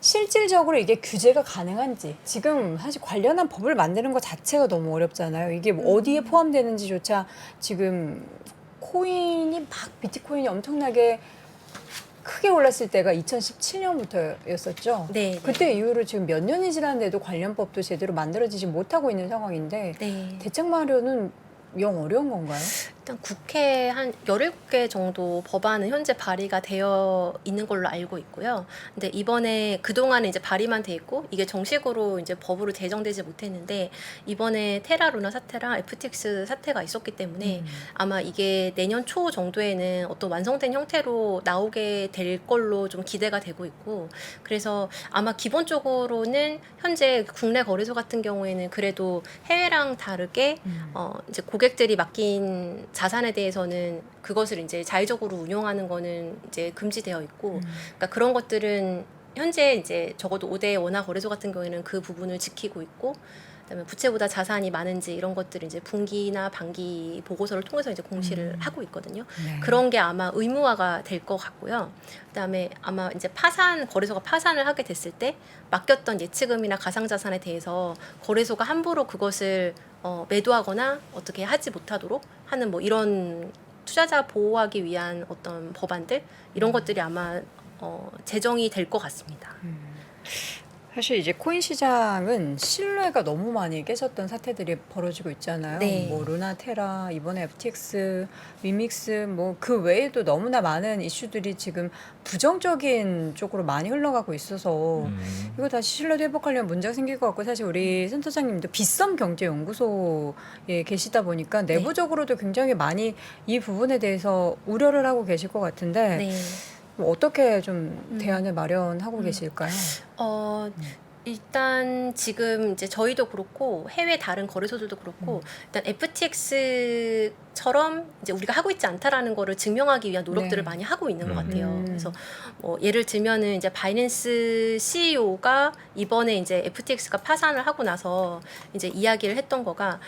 실질적으로 이게 규제가 가능한지 지금 사실 관련한 법을 만드는 것 자체가 너무 어렵잖아요. 이게 뭐 어디에 포함되는지조차 지금 코인이 막 비트코인이 엄청나게 크게 올랐을 때가 2017년부터였었죠. 네, 네. 그때 이후로 지금 몇 년이 지났는데도 관련 법도 제대로 만들어지지 못하고 있는 상황인데 네. 대책 마련은 영 어려운 건가요? 일단 국회 한 17개 정도 법안은 현재 발의가 되어 있는 걸로 알고 있고요. 근데 이번에 그동안은 이제 발의만 돼 있고 이게 정식으로 이제 법으로 제정되지 못했는데 이번에 테라 루나 사태랑 FTX 사태가 있었기 때문에 아마 이게 내년 초 정도에는 어떤 완성된 형태로 나오게 될 걸로 좀 기대가 되고 있고 그래서 아마 기본적으로는 현재 국내 거래소 같은 경우에는 그래도 해외랑 다르게 이제 고객들이 맡긴 자산에 대해서는 그것을 이제 자의적으로 운용하는 거는 이제 금지되어 있고, 그러니까 그런 것들은 현재 이제 적어도 5대 원화 거래소 같은 경우에는 그 부분을 지키고 있고, 그다음에 부채보다 자산이 많은지 이런 것들을 이제 분기나 반기 보고서를 통해서 이제 공시를 하고 있거든요. 네. 그런 게 아마 의무화가 될 것 같고요. 그다음에 아마 이제 거래소가 파산을 하게 됐을 때 맡겼던 예치금이나 가상자산에 대해서 거래소가 함부로 그것을 매도하거나 어떻게 하지 못하도록 하는 뭐 이런 투자자 보호하기 위한 어떤 법안들 이런 것들이 아마 제정이 될 것 같습니다. 사실 이제 코인 시장은 신뢰가 너무 많이 깨졌던 사태들이 벌어지고 있잖아요. 네. 뭐 루나테라, 이번에 FTX, 위믹스, 뭐 그 외에도 너무나 많은 이슈들이 지금 부정적인 쪽으로 많이 흘러가고 있어서 이거 다시 신뢰도 회복하려면 문제가 생길 것 같고, 사실 우리 센터장님도 빗썸 경제연구소에 계시다 보니까 네. 내부적으로도 굉장히 많이 이 부분에 대해서 우려를 하고 계실 것 같은데 네. 뭐 어떻게 좀 대안을 마련하고 계실까요? 일단 지금 이제 저희도 그렇고 해외 다른 거래소들도 그렇고 일단 FTX처럼 이제 우리가 하고 있지 않다라는 거를 증명하기 위한 노력들을 네. 많이 하고 있는 것 같아요. 음. 그래서 뭐 예를 들면은 이제 바이낸스 CEO가 이번에 이제 FTX가 파산을 하고 나서 이제 이야기를 했던 거가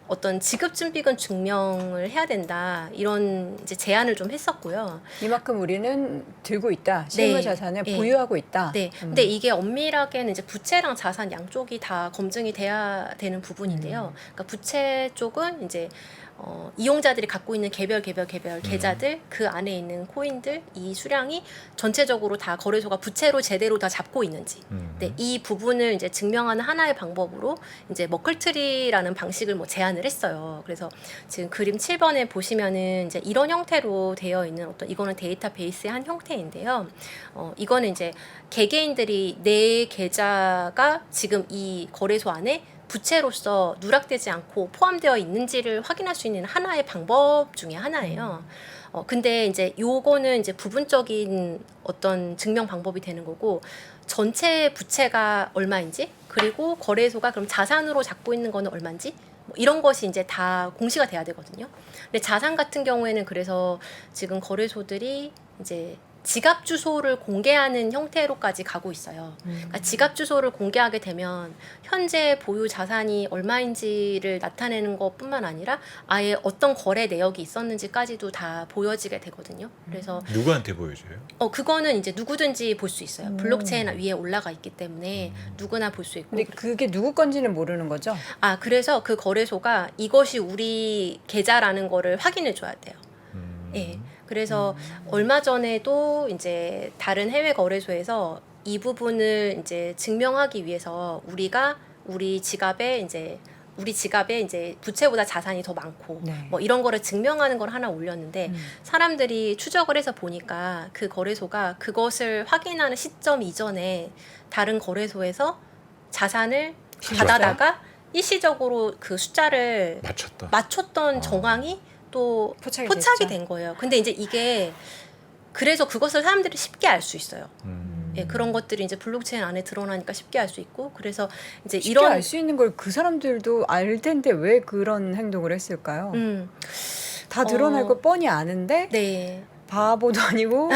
어떤 지급준비금 증명을 해야 된다 이런 이제 제안을 좀 했었고요. 이만큼 우리는 들고 있다. 실물 네. 자산을 네. 보유하고 있다. 네. 근데 이게 엄밀하게는 이제 부채랑 자산 양쪽이 다 검증이 돼야 되는 부분인데요. 그러니까 부채 쪽은 이제 이용자들이 갖고 있는 개별 계좌들 그 안에 있는 코인들 이 수량이 전체적으로 다 거래소가 부채로 제대로 다 잡고 있는지 네, 이 부분을 이제 증명하는 하나의 방법으로 이제 머클트리라는 방식을 뭐 제안을 했어요. 그래서 지금 그림 7번에 보시면은 이제 이런 형태로 되어 있는 어떤 이거는 데이터베이스의 한 형태인데요. 이거는 이제 개개인들이 내 계좌가 지금 이 거래소 안에 부채로서 누락되지 않고 포함되어 있는지를 확인할 수 있는 하나의 방법 중에 하나예요. 근데 이제 요거는 이제 부분적인 어떤 증명 방법이 되는 거고 전체 부채가 얼마인지 그리고 거래소가 그럼 자산으로 잡고 있는 거는 얼마인지 뭐 이런 것이 이제 다 공시가 돼야 되거든요. 근데 자산 같은 경우에는 그래서 지금 거래소들이 이제 지갑 주소를 공개하는 형태로까지 가고 있어요. 그러니까 지갑 주소를 공개하게 되면 현재 보유 자산이 얼마인지를 나타내는 것뿐만 아니라 아예 어떤 거래 내역이 있었는지까지도 다 보여지게 되거든요. 그래서 누구한테 보여줘요? 그거는 이제 누구든지 볼 수 있어요. 블록체인 위에 올라가 있기 때문에 누구나 볼 수 있고. 근데 그게 누구 건지는 모르는 거죠? 그래서 그 거래소가 이것이 우리 계좌라는 거를 확인해 줘야 돼요. 예. 그래서 얼마 전에도 이제 다른 해외 거래소에서 이 부분을 이제 증명하기 위해서 우리 지갑에 이제 부채보다 자산이 더 많고 네. 뭐 이런 거를 증명하는 걸 하나 올렸는데 사람들이 추적을 해서 보니까 그 거래소가 그것을 확인하는 시점 이전에 다른 거래소에서 자산을 받아다가 일시적으로 그 숫자를 맞췄던 정황이 또 포착이 포착이 됐죠. 된 거예요. 근데 이제 이게 그래서 그것을 사람들이 쉽게 알 수 있어요. 예, 그런 것들이 이제 블록체인 안에 드러나니까 쉽게 알 수 있고 그래서 이제 쉽게 이런 알 수 있는 걸 그 사람들도 알 텐데 왜 그런 행동을 했을까요? 다 드러날 거 뻔히 아는데 네. 바보도 아니고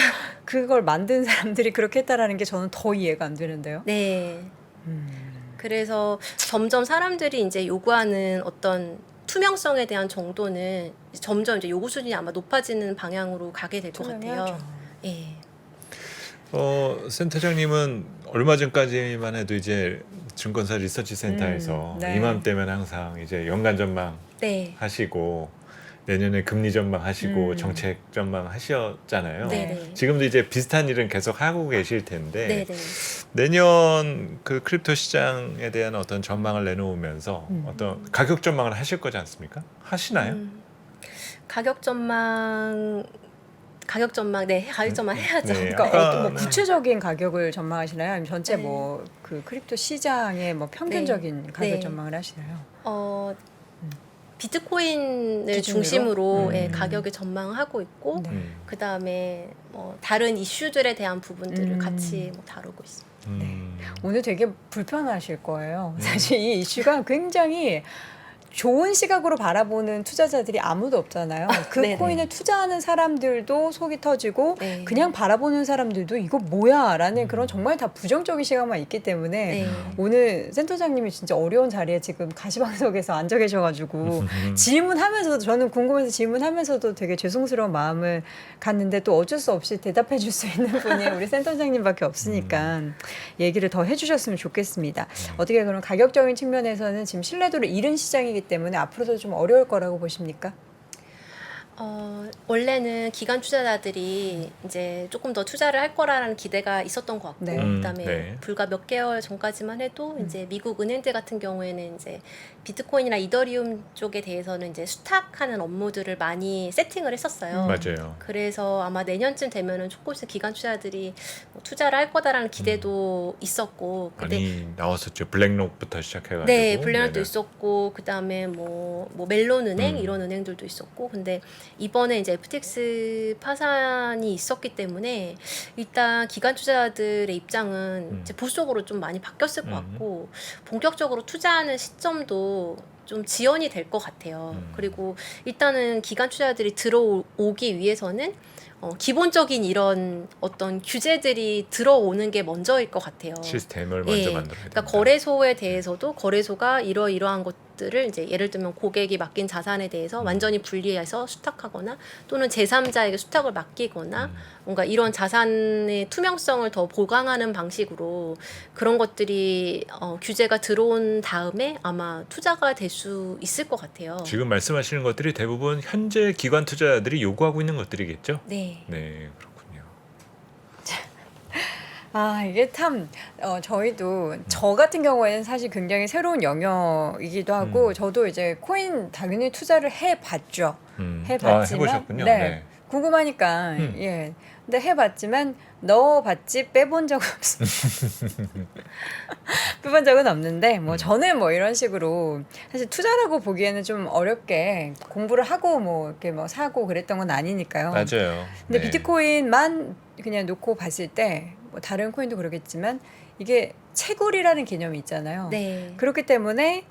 그걸 만든 사람들이 그렇게 했다라는 게 저는 더 이해가 안 되는데요. 네. 그래서 점점 사람들이 이제 요구하는 어떤 투명성에 대한 정도는 점점 이제 요구 수준이 아마 높아지는 방향으로 가게 될 것 같아요. 투명해야죠. 예. 센터장님은 얼마 전까지만 해도 이제 증권사 리서치 센터에서 네. 이맘때면 항상 이제 연간 전망 네. 하시고 내년에 금리 전망 하시고 정책 전망 하셨잖아요. 네. 지금도 이제 비슷한 일은 계속 하고 계실 텐데 네. 네. 내년 그 크립토 시장에 대한 어떤 전망을 내놓으면서 어떤 가격 전망을 하실 거지 않습니까? 하시나요? 가격 전망 해야죠. 네. 그러니까 아까 어떤 뭐 구체적인 가격을 전망하시나요? 아니면 전체 네. 뭐 그 크립토 시장의 뭐 평균적인 가격 네. 전망을 하시나요? 비트코인을 기준으로? 중심으로 가격을 전망하고 있고 네. 그 다음에 다른 이슈들에 대한 부분들을 같이 다루고 있습니다. 오늘 되게 불편하실 거예요. 사실 이 이슈가 굉장히 좋은 시각으로 바라보는 투자자들이 아무도 없잖아요. 그 네네. 코인에 투자하는 사람들도 속이 터지고 네. 그냥 바라보는 사람들도 이거 뭐야 라는 그런 정말 다 부정적인 시각만 있기 때문에 네. 오늘 센터장님이 진짜 어려운 자리에 지금 가시방석에서 앉아 계셔가지고 질문하면서도 저는 궁금해서 질문하면서도 되게 죄송스러운 마음을 갖는데 또 어쩔 수 없이 대답해 줄 수 있는 분이 우리 센터장님밖에 없으니까 얘기를 더 해주셨으면 좋겠습니다. 어떻게 그럼 가격적인 측면에서는 지금 신뢰도를 잃은 시장이기 때문에 앞으로도 좀 어려울 거라고 보십니까? 원래는 기관 투자자들이 이제 조금 더 투자를 할 거라는 기대가 있었던 것 같고, 네. 그다음에 네. 불과 몇 개월 전까지만 해도 이제 미국 은행들 같은 경우에는 이제 비트코인이나 이더리움 쪽에 대해서는 이제 수탁하는 업무들을 많이 세팅을 했었어요. 맞아요. 그래서 아마 내년쯤 되면은 조금씩 기관 투자자들이 뭐 투자를 할 거다라는 기대도 있었고, 근데 많이 나왔었죠. 블랙록부터 시작해가지고. 네, 블랙록도 네네. 있었고, 그 다음에 뭐 멜론 은행 이런 음. 은행들도 있었고, 근데 이번에 이제 FTX 파산이 있었기 때문에 일단 기관 투자자들의 입장은 이제 보수적으로 좀 많이 바뀌었을 것 같고, 본격적으로 투자하는 시점도 좀 지연이 될 것 같아요. 그리고 일단은 기관 투자자들이 들어오기 위해서는 기본적인 이런 어떤 규제들이 들어오는 게 먼저일 것 같아요. 시스템을 먼저 예. 만들어야 된다. 그러니까 거래소에 대해서도 거래소가 이러이러한 것들을 이제 예를 들면 고객이 맡긴 자산에 대해서 완전히 분리해서 수탁하거나 또는 제3자에게 수탁을 맡기거나 뭔가 이런 자산의 투명성을 더 보강하는 방식으로 그런 것들이 규제가 들어온 다음에 아마 투자가 될 수 있을 것 같아요. 지금 말씀하시는 것들이 대부분 현재 기관 투자자들이 요구하고 있는 것들이겠죠? 네. 네, 그렇군요. 아, 이게 참 저희도 저 같은 경우에는 사실 굉장히 새로운 영역이기도 하고 저도 이제 코인 당연히 투자를 해봤죠. 해봤지만 해보셨군요. 네, 네. 궁금하니까 예. 근데 해봤지만 넣어봤지 빼본 적은 없습니다. 빼본 적은 없는데 뭐 저는 뭐 이런 식으로 사실 투자라고 보기에는 좀 어렵게 공부를 하고 뭐 이렇게 뭐 사고 그랬던 건 아니니까요. 맞아요. 근데 네. 비트코인만 그냥 놓고 봤을 때 뭐 다른 코인도 그러겠지만 이게 채굴이라는 개념이 있잖아요. 네. 그렇기 때문에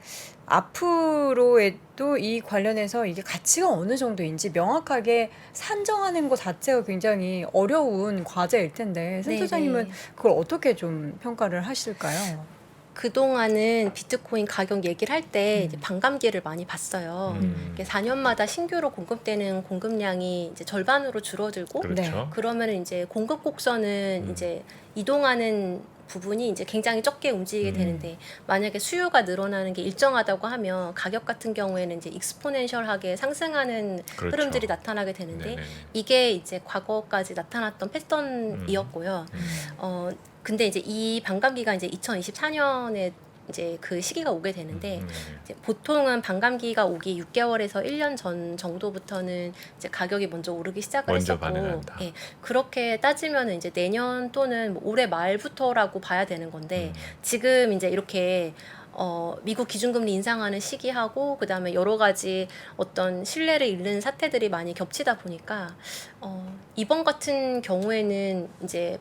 앞으로에도 이 관련해서 이게 가치가 어느 정도인지 명확하게 산정하는 것 자체가 굉장히 어려운 과제일 텐데 네, 센터장님은 네. 그걸 어떻게 좀 평가를 하실까요? 그동안은 비트코인 가격 얘기를 할 때 이제 반감기를 많이 봤어요. 이게 4년마다 신규로 공급되는 공급량이 이제 절반으로 줄어들고 그렇죠. 그러면 이제 공급 곡선은 이제 이동하는 부분이 이제 굉장히 적게 움직이게 되는데 만약에 수요가 늘어나는 게 일정하다고 하면 가격 같은 경우에는 이제 익스포넨셜하게 상승하는 그렇죠. 흐름들이 나타나게 되는데 네네네. 이게 이제 과거까지 나타났던 패턴이었고요. 근데 이제 이 반감기가 이제 2024년에 이제 그 시기가 오게 되는데 이제 보통은 반감기가 오기 6개월에서 1년 전 정도부터는 이제 가격이 먼저 오르기 시작을 먼저 했었고, 반응한다. 예, 그렇게 따지면 이제 내년 또는 뭐 올해 말부터라고 봐야 되는 건데 지금 이제 이렇게 미국 기준금리 인상하는 시기하고 그다음에 여러 가지 어떤 신뢰를 잃는 사태들이 많이 겹치다 보니까 이번 같은 경우에는 이제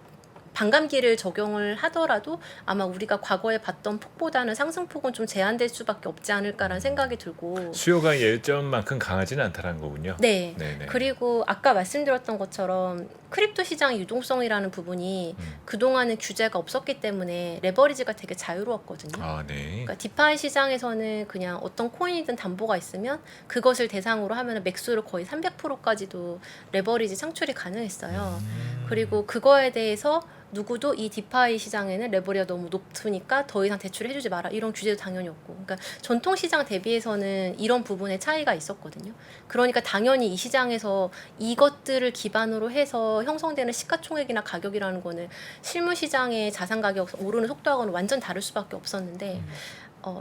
반감기를 적용을 하더라도 아마 우리가 과거에 봤던 폭보다는 상승폭은 좀 제한될 수밖에 없지 않을까라는 생각이 들고 수요가 예전만큼 강하지는 않다는 거군요. 네. 네네. 그리고 아까 말씀드렸던 것처럼 크립토 시장의 유동성이라는 부분이 그동안은 규제가 없었기 때문에 레버리지가 되게 자유로웠거든요. 아, 네. 그러니까 디파이 시장에서는 그냥 어떤 코인이든 담보가 있으면 그것을 대상으로 하면 맥수를 거의 300%까지도 레버리지 창출이 가능했어요. 그리고 그거에 대해서 누구도 이 디파이 시장에는 레버리가 너무 높으니까 더 이상 대출을 해주지 마라 이런 규제도 당연히 없고, 그러니까 전통 시장 대비해서는 이런 부분에 차이가 있었거든요. 그러니까 당연히 이 시장에서 이것들을 기반으로 해서 형성되는 시가총액이나 가격이라는 거는 실물 시장의 자산 가격 오르는 속도하고는 완전 다를 수밖에 없었는데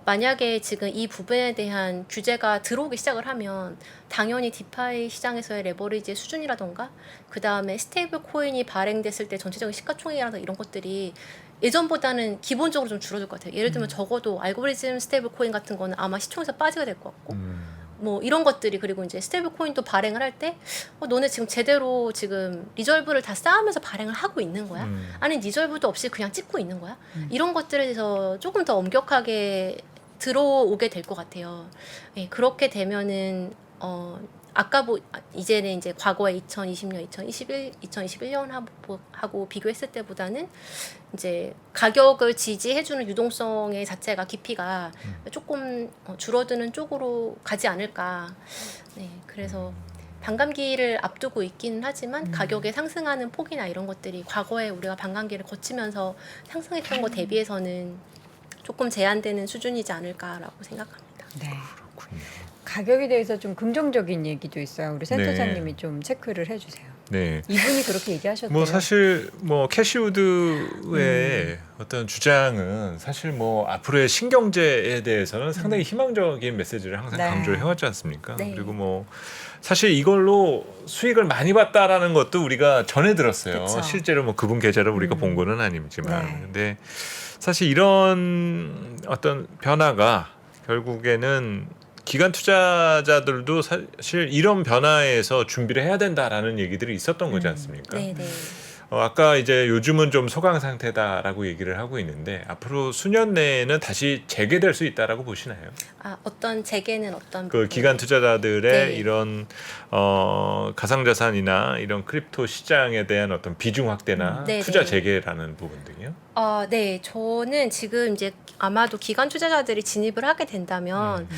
만약에 지금 이 부분에 대한 규제가 들어오기 시작을 하면 당연히 디파이 시장에서의 레버리지의 수준이라던가 그 다음에 스테이블 코인이 발행됐을 때 전체적인 시가총액이라던가 이런 것들이 예전보다는 기본적으로 좀 줄어들 것 같아요. 예를 들면 적어도 알고리즘 스테이블 코인 같은 거는 아마 시총에서 빠지게 될 것 같고 뭐 이런 것들이, 그리고 이제 스테이블 코인도 발행을 할 때 너네 지금 제대로 지금 리졸브를 다 쌓으면서 발행을 하고 있는 거야? 아니 리졸브도 없이 그냥 찍고 있는 거야? 이런 것들에 대해서 조금 더 엄격하게 들어오게 될 것 같아요. 예, 그렇게 되면은 이제는 이제 과거에 2020년, 2021년 하고 비교했을 때보다는 이제 가격을 지지해주는 유동성의 자체가 깊이가 조금 줄어드는 쪽으로 가지 않을까. 네, 그래서 반감기를 앞두고 있기는 하지만 가격의 상승하는 폭이나 이런 것들이 과거에 우리가 반감기를 거치면서 상승했던 것 대비해서는 조금 제한되는 수준이지 않을까라고 생각합니다. 네. 그렇군요. 가격에 대해서 좀 긍정적인 얘기도 있어요. 우리 센터장님이 네. 좀 체크를 해주세요. 네. 이분이 그렇게 얘기하셨대요. 뭐 사실 뭐 캐시우드의 어떤 주장은 사실 뭐 앞으로의 신경제에 대해서는 상당히 희망적인 메시지를 항상 네. 강조를 해왔지 않습니까? 네. 그리고 뭐 사실 이걸로 수익을 많이 봤다라는 것도 우리가 전해 들었어요. 그쵸. 실제로 뭐 그분 계좌를 우리가 본 거는 아니지만, 네. 근데 사실 이런 어떤 변화가 결국에는 기관 투자자들도 사실 이런 변화에서 준비를 해야 된다라는 얘기들이 있었던 거지 않습니까? 네, 네. 아까 이제 요즘은 좀 소강 상태다라고 얘기를 하고 있는데 앞으로 수년 내에는 다시 재개될 수 있다라고 보시나요? 아, 어떤 재개는 어떤 그 기관 투자자들의 네. 이런 가상자산이나 이런 크립토 시장에 대한 어떤 비중 확대나 네, 투자 네. 재개라는 부분 등이요? 네, 저는 지금 이제 아마도 기관 투자자들이 진입을 하게 된다면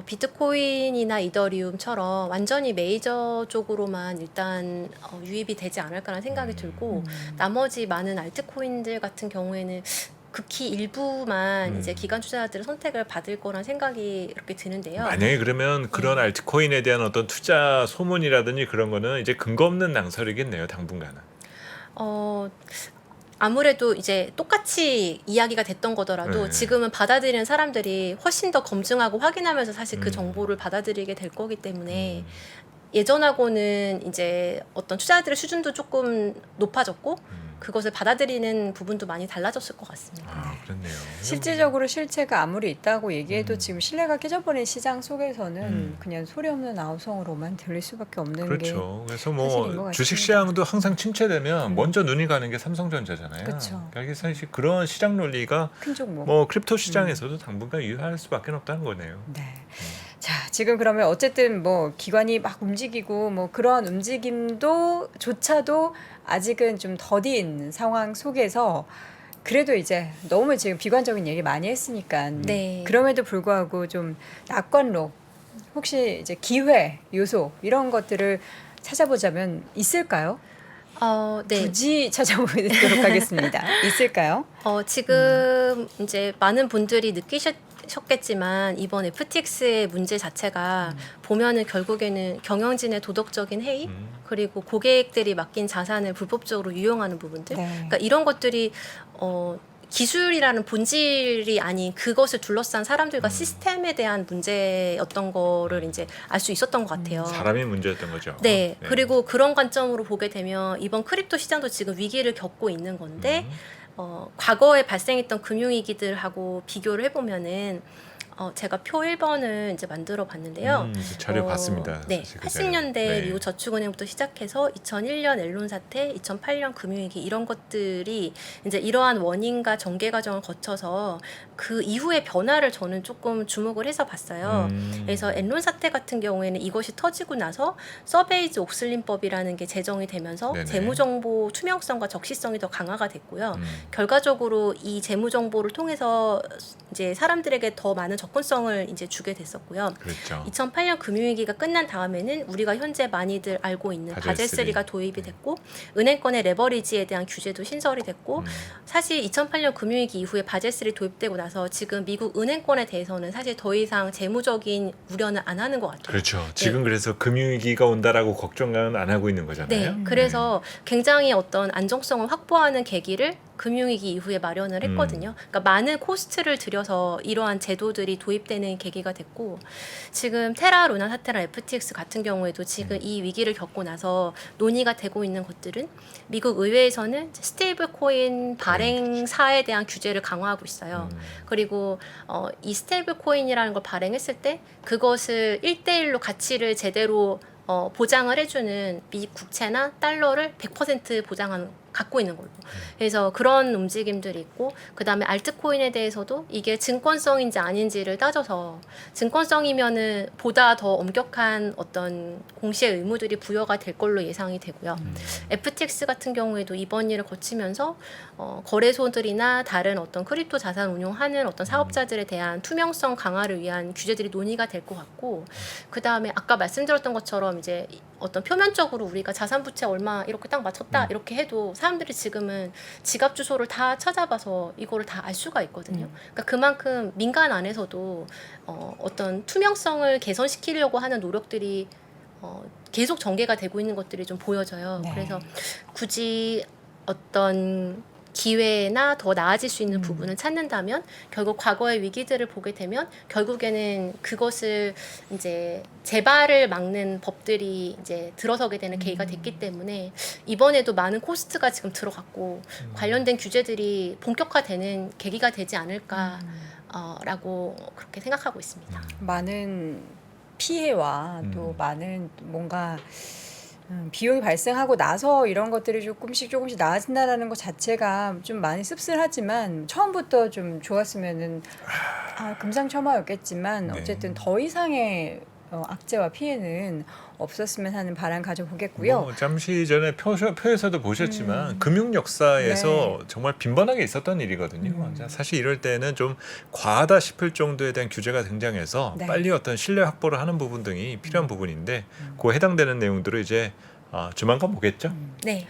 비트코인이나 이더리움처럼 완전히 메이저 쪽으로만 일단 유입이 되지 않을까라는 생각이 들고 나머지 많은 알트코인들 같은 경우에는 극히 일부만 이제 기관 투자자들의 선택을 받을 거란 생각이 이렇게 드는데요. 만약에 그러면 그런 알트코인에 대한 어떤 투자 소문이라든지 그런 거는 이제 근거 없는 낭설이겠네요, 당분간은. 아무래도 이제 똑같이 이야기가 됐던 거더라도 네. 지금은 받아들이는 사람들이 훨씬 더 검증하고 확인하면서 사실 그 정보를 받아들이게 될 거기 때문에 예전하고는 이제 어떤 투자자들의 수준도 조금 높아졌고 그것을 받아들이는 부분도 많이 달라졌을 것 같습니다. 아, 그렇네요. 실질적으로 실체가 아무리 있다고 얘기해도 지금 신뢰가 깨져버린 시장 속에서는 음. 그냥 소리 없는 아우성으로만 들릴 수밖에 없는 그렇죠. 그래서 사실인 것 뭐 같습니다. 주식 시장도 항상 침체되면 먼저 눈이 가는 게 삼성전자잖아요. 그쵸. 그러니까 이게 사실 그런 시장 논리가 게 큰 종목. 뭐 크립토 시장에서도 당분간 유효할 수밖에 없다는 거네요. 네. 자, 지금 그러면 어쨌든 뭐 기관이 막 움직이고 뭐 그러한 움직임도 조차도 아직은 좀 더딘 상황 속에서 그래도 이제 너무 지금 비관적인 얘기 많이 했으니까 네. 그럼에도 불구하고 좀 낙관록 혹시 이제 기회 요소 이런 것들을 찾아보자면 있을까요? 네. 굳이 찾아보도록 하겠습니다. 있을까요? 지금 이제 많은 분들이 느끼셨겠지만 이번 FTX의 문제 자체가 보면은 결국에는 경영진의 도덕적인 해이 그리고 고객들이 맡긴 자산을 불법적으로 유용하는 부분들 네. 그러니까 이런 것들이 기술이라는 본질이 아닌 그것을 둘러싼 사람들과 시스템에 대한 문제였던 거를 이제 알 수 있었던 것 같아요. 사람이 문제였던 거죠. 네. 그리고 그런 관점으로 보게 되면 이번 크립토 시장도 지금 위기를 겪고 있는 건데 과거에 발생했던 금융위기들하고 비교를 해보면은 제가 표 1번을 이제 만들어 봤는데요. 그 자료 봤습니다. 네. 사실 그 자료. 80년대 네. 미국 저축은행부터 시작해서 2001년 앨런 사태, 2008년 금융위기 이런 것들이 이제 이러한 원인과 전개 과정을 거쳐서 그 이후의 변화를 저는 조금 주목을 해서 봤어요. 그래서 앨런 사태 같은 경우에는 이것이 터지고 나서 서베이즈 옥슬린법이라는 게 제정이 되면서 네네. 재무정보 투명성과 적시성이 더 강화가 됐고요. 결과적으로 이 재무정보를 통해서 이제 사람들에게 더 많은 접근성을 이제 주게 됐었고요. 그렇죠. 2008년 금융위기가 끝난 다음에는 우리가 현재 많이들 알고 있는 바젤3가 도입이 됐고 은행권의 레버리지에 대한 규제도 신설이 됐고 사실 2008년 금융위기 이후에 바젤3 도입되고 나서 지금 미국 은행권에 대해서는 사실 더 이상 재무적인 우려는 안 하는 것 같아요. 그렇죠. 지금 그래서 금융위기가 온다라고 걱정은 안 하고 있는 거잖아요. 네, 그래서 굉장히 어떤 안정성을 확보하는 계기를 금융위기 이후에 마련을 했거든요. 그러니까 많은 코스트를 들여서 이러한 제도들이 도입되는 계기가 됐고 지금 테라, 루나 사태랑 FTX 같은 경우에도 지금 이 위기를 겪고 나서 논의가 되고 있는 것들은 미국 의회에서는 스테이블 코인 발행사에 대한 규제를 강화하고 있어요. 그리고 이 스테이블 코인이라는 걸 발행했을 때 그것을 1대1로 가치를 제대로 보장을 해주는 미 국채나 달러를 100% 갖고 있는 걸로. 그래서 그런 움직임들이 있고 그다음에 알트코인에 대해서도 이게 증권성인지 아닌지를 따져서 증권성이면은 보다 더 엄격한 어떤 공시의 의무들이 부여가 될 걸로 예상이 되고요. FTX 같은 경우에도 이번 일을 거치면서 거래소들이나 다른 어떤 크립토 자산 운용하는 어떤 사업자들에 대한 투명성 강화를 위한 규제들이 논의가 될 것 같고 그다음에 아까 말씀드렸던 것처럼 이제 어떤 표면적으로 우리가 자산 부채 얼마 이렇게 딱 맞췄다 이렇게 해도 사람들이 지금은 지갑 주소를 다 찾아봐서 이거를 다 알 수가 있거든요. 그러니까 그만큼 민간 안에서도 어떤 투명성을 개선시키려고 하는 노력들이 계속 전개가 되고 있는 것들이 좀 보여져요. 네. 그래서 굳이 어떤 기회나 더 나아질 수 있는 부분을 찾는다면 결국 과거의 위기들을 보게 되면 결국에는 그것을 이제 재발을 막는 법들이 이제 들어서게 되는 계기가 됐기 때문에 이번에도 많은 코스트가 지금 들어갔고 관련된 규제들이 본격화되는 계기가 되지 않을까라고 그렇게 생각하고 있습니다. 많은 피해와 또 많은 뭔가 비용이 발생하고 나서 이런 것들이 조금씩 나아진다라는 것 자체가 좀 많이 씁쓸하지만 처음부터 좀 좋았으면은 금상첨화였겠지만 네. 어쨌든 더 이상의 악재와 피해는 없었으면 하는 바람 가져보겠고요. 뭐 잠시 전에 표에서도 보셨지만 금융 역사에서 네. 정말 빈번하게 있었던 일이거든요. 사실 이럴 때는 좀 과하다 싶을 정도에 대한 규제가 등장해서 네. 빨리 어떤 신뢰 확보를 하는 부분 등이 필요한 부분인데 그 해당되는 내용들을 이제 조만간 보겠죠. 네.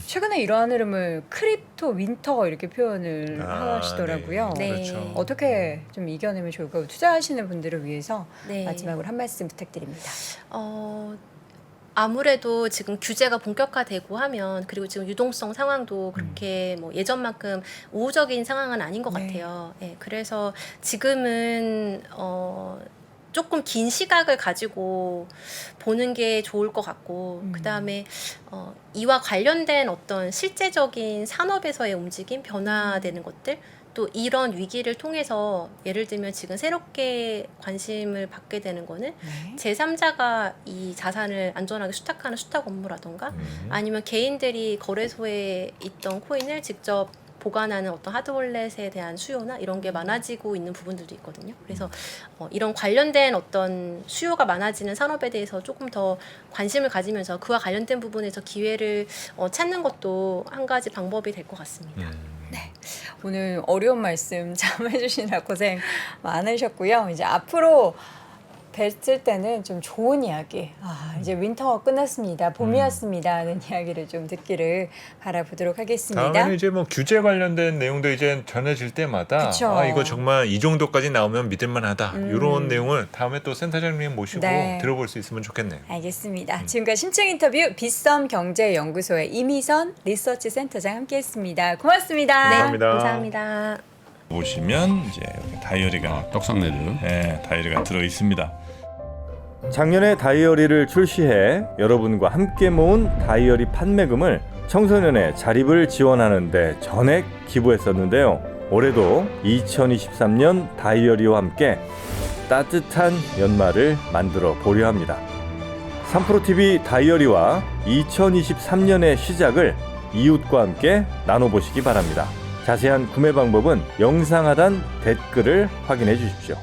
최근에 이러한 흐름을 크립토 윈터 이렇게 표현을 하시더라고요. 네. 그렇죠. 어떻게 좀 이겨내면 좋을까요? 투자하시는 분들을 위해서 네. 마지막으로 한 말씀 부탁드립니다. 아무래도 지금 규제가 본격화되고 하면 그리고 지금 유동성 상황도 그렇게 뭐 예전만큼 우호적인 상황은 아닌 것 네. 같아요. 예, 그래서 지금은 조금 긴 시각을 가지고 보는 게 좋을 것 같고 그다음에 이와 관련된 어떤 실제적인 산업에서의 움직임, 변화되는 것들 또 이런 위기를 통해서 예를 들면 지금 새롭게 관심을 받게 되는 거는 네. 제3자가 이 자산을 안전하게 수탁하는 수탁 업무라던가 아니면 개인들이 거래소에 있던 코인을 직접 보관하는 어떤 하드월렛에 대한 수요나 이런 게 많아지고 있는 부분들도 있거든요. 그래서 이런 관련된 어떤 수요가 많아지는 산업에 대해서 조금 더 관심을 가지면서 그와 관련된 부분에서 기회를 찾는 것도 한 가지 방법이 될 것 같습니다. 오늘 어려운 말씀 참 해주시느라 고생 많으셨고요. 이제 앞으로 뵀을 때는 좀 좋은 이야기, 이제 윈터가 끝났습니다, 봄이 왔습니다 하는 이야기를 좀 듣기를 바라보도록 하겠습니다. 다음에는 이제 뭐 규제 관련된 내용도 이제 전해질 때마다 그쵸. 이거 정말 이 정도까지 나오면 믿을만하다 이런 내용을 다음에 또 센터장님 모시고 네. 들어볼 수 있으면 좋겠네요. 알겠습니다. 지금까지 심층 인터뷰 빗썸 경제연구소의 이미선 리서치 센터장 함께했습니다. 고맙습니다. 네, 감사합니다. 감사합니다. 보시면 이제 여기 다이어리가 떡상내드. 다이어리가 들어 있습니다. 작년에 다이어리를 출시해 여러분과 함께 모은 다이어리 판매금을 청소년의 자립을 지원하는 데 전액 기부했었는데요. 올해도 2023년 다이어리와 함께 따뜻한 연말을 만들어 보려 합니다. 3프로TV 다이어리와 2023년의 시작을 이웃과 함께 나눠보시기 바랍니다. 자세한 구매 방법은 영상 하단 댓글을 확인해 주십시오.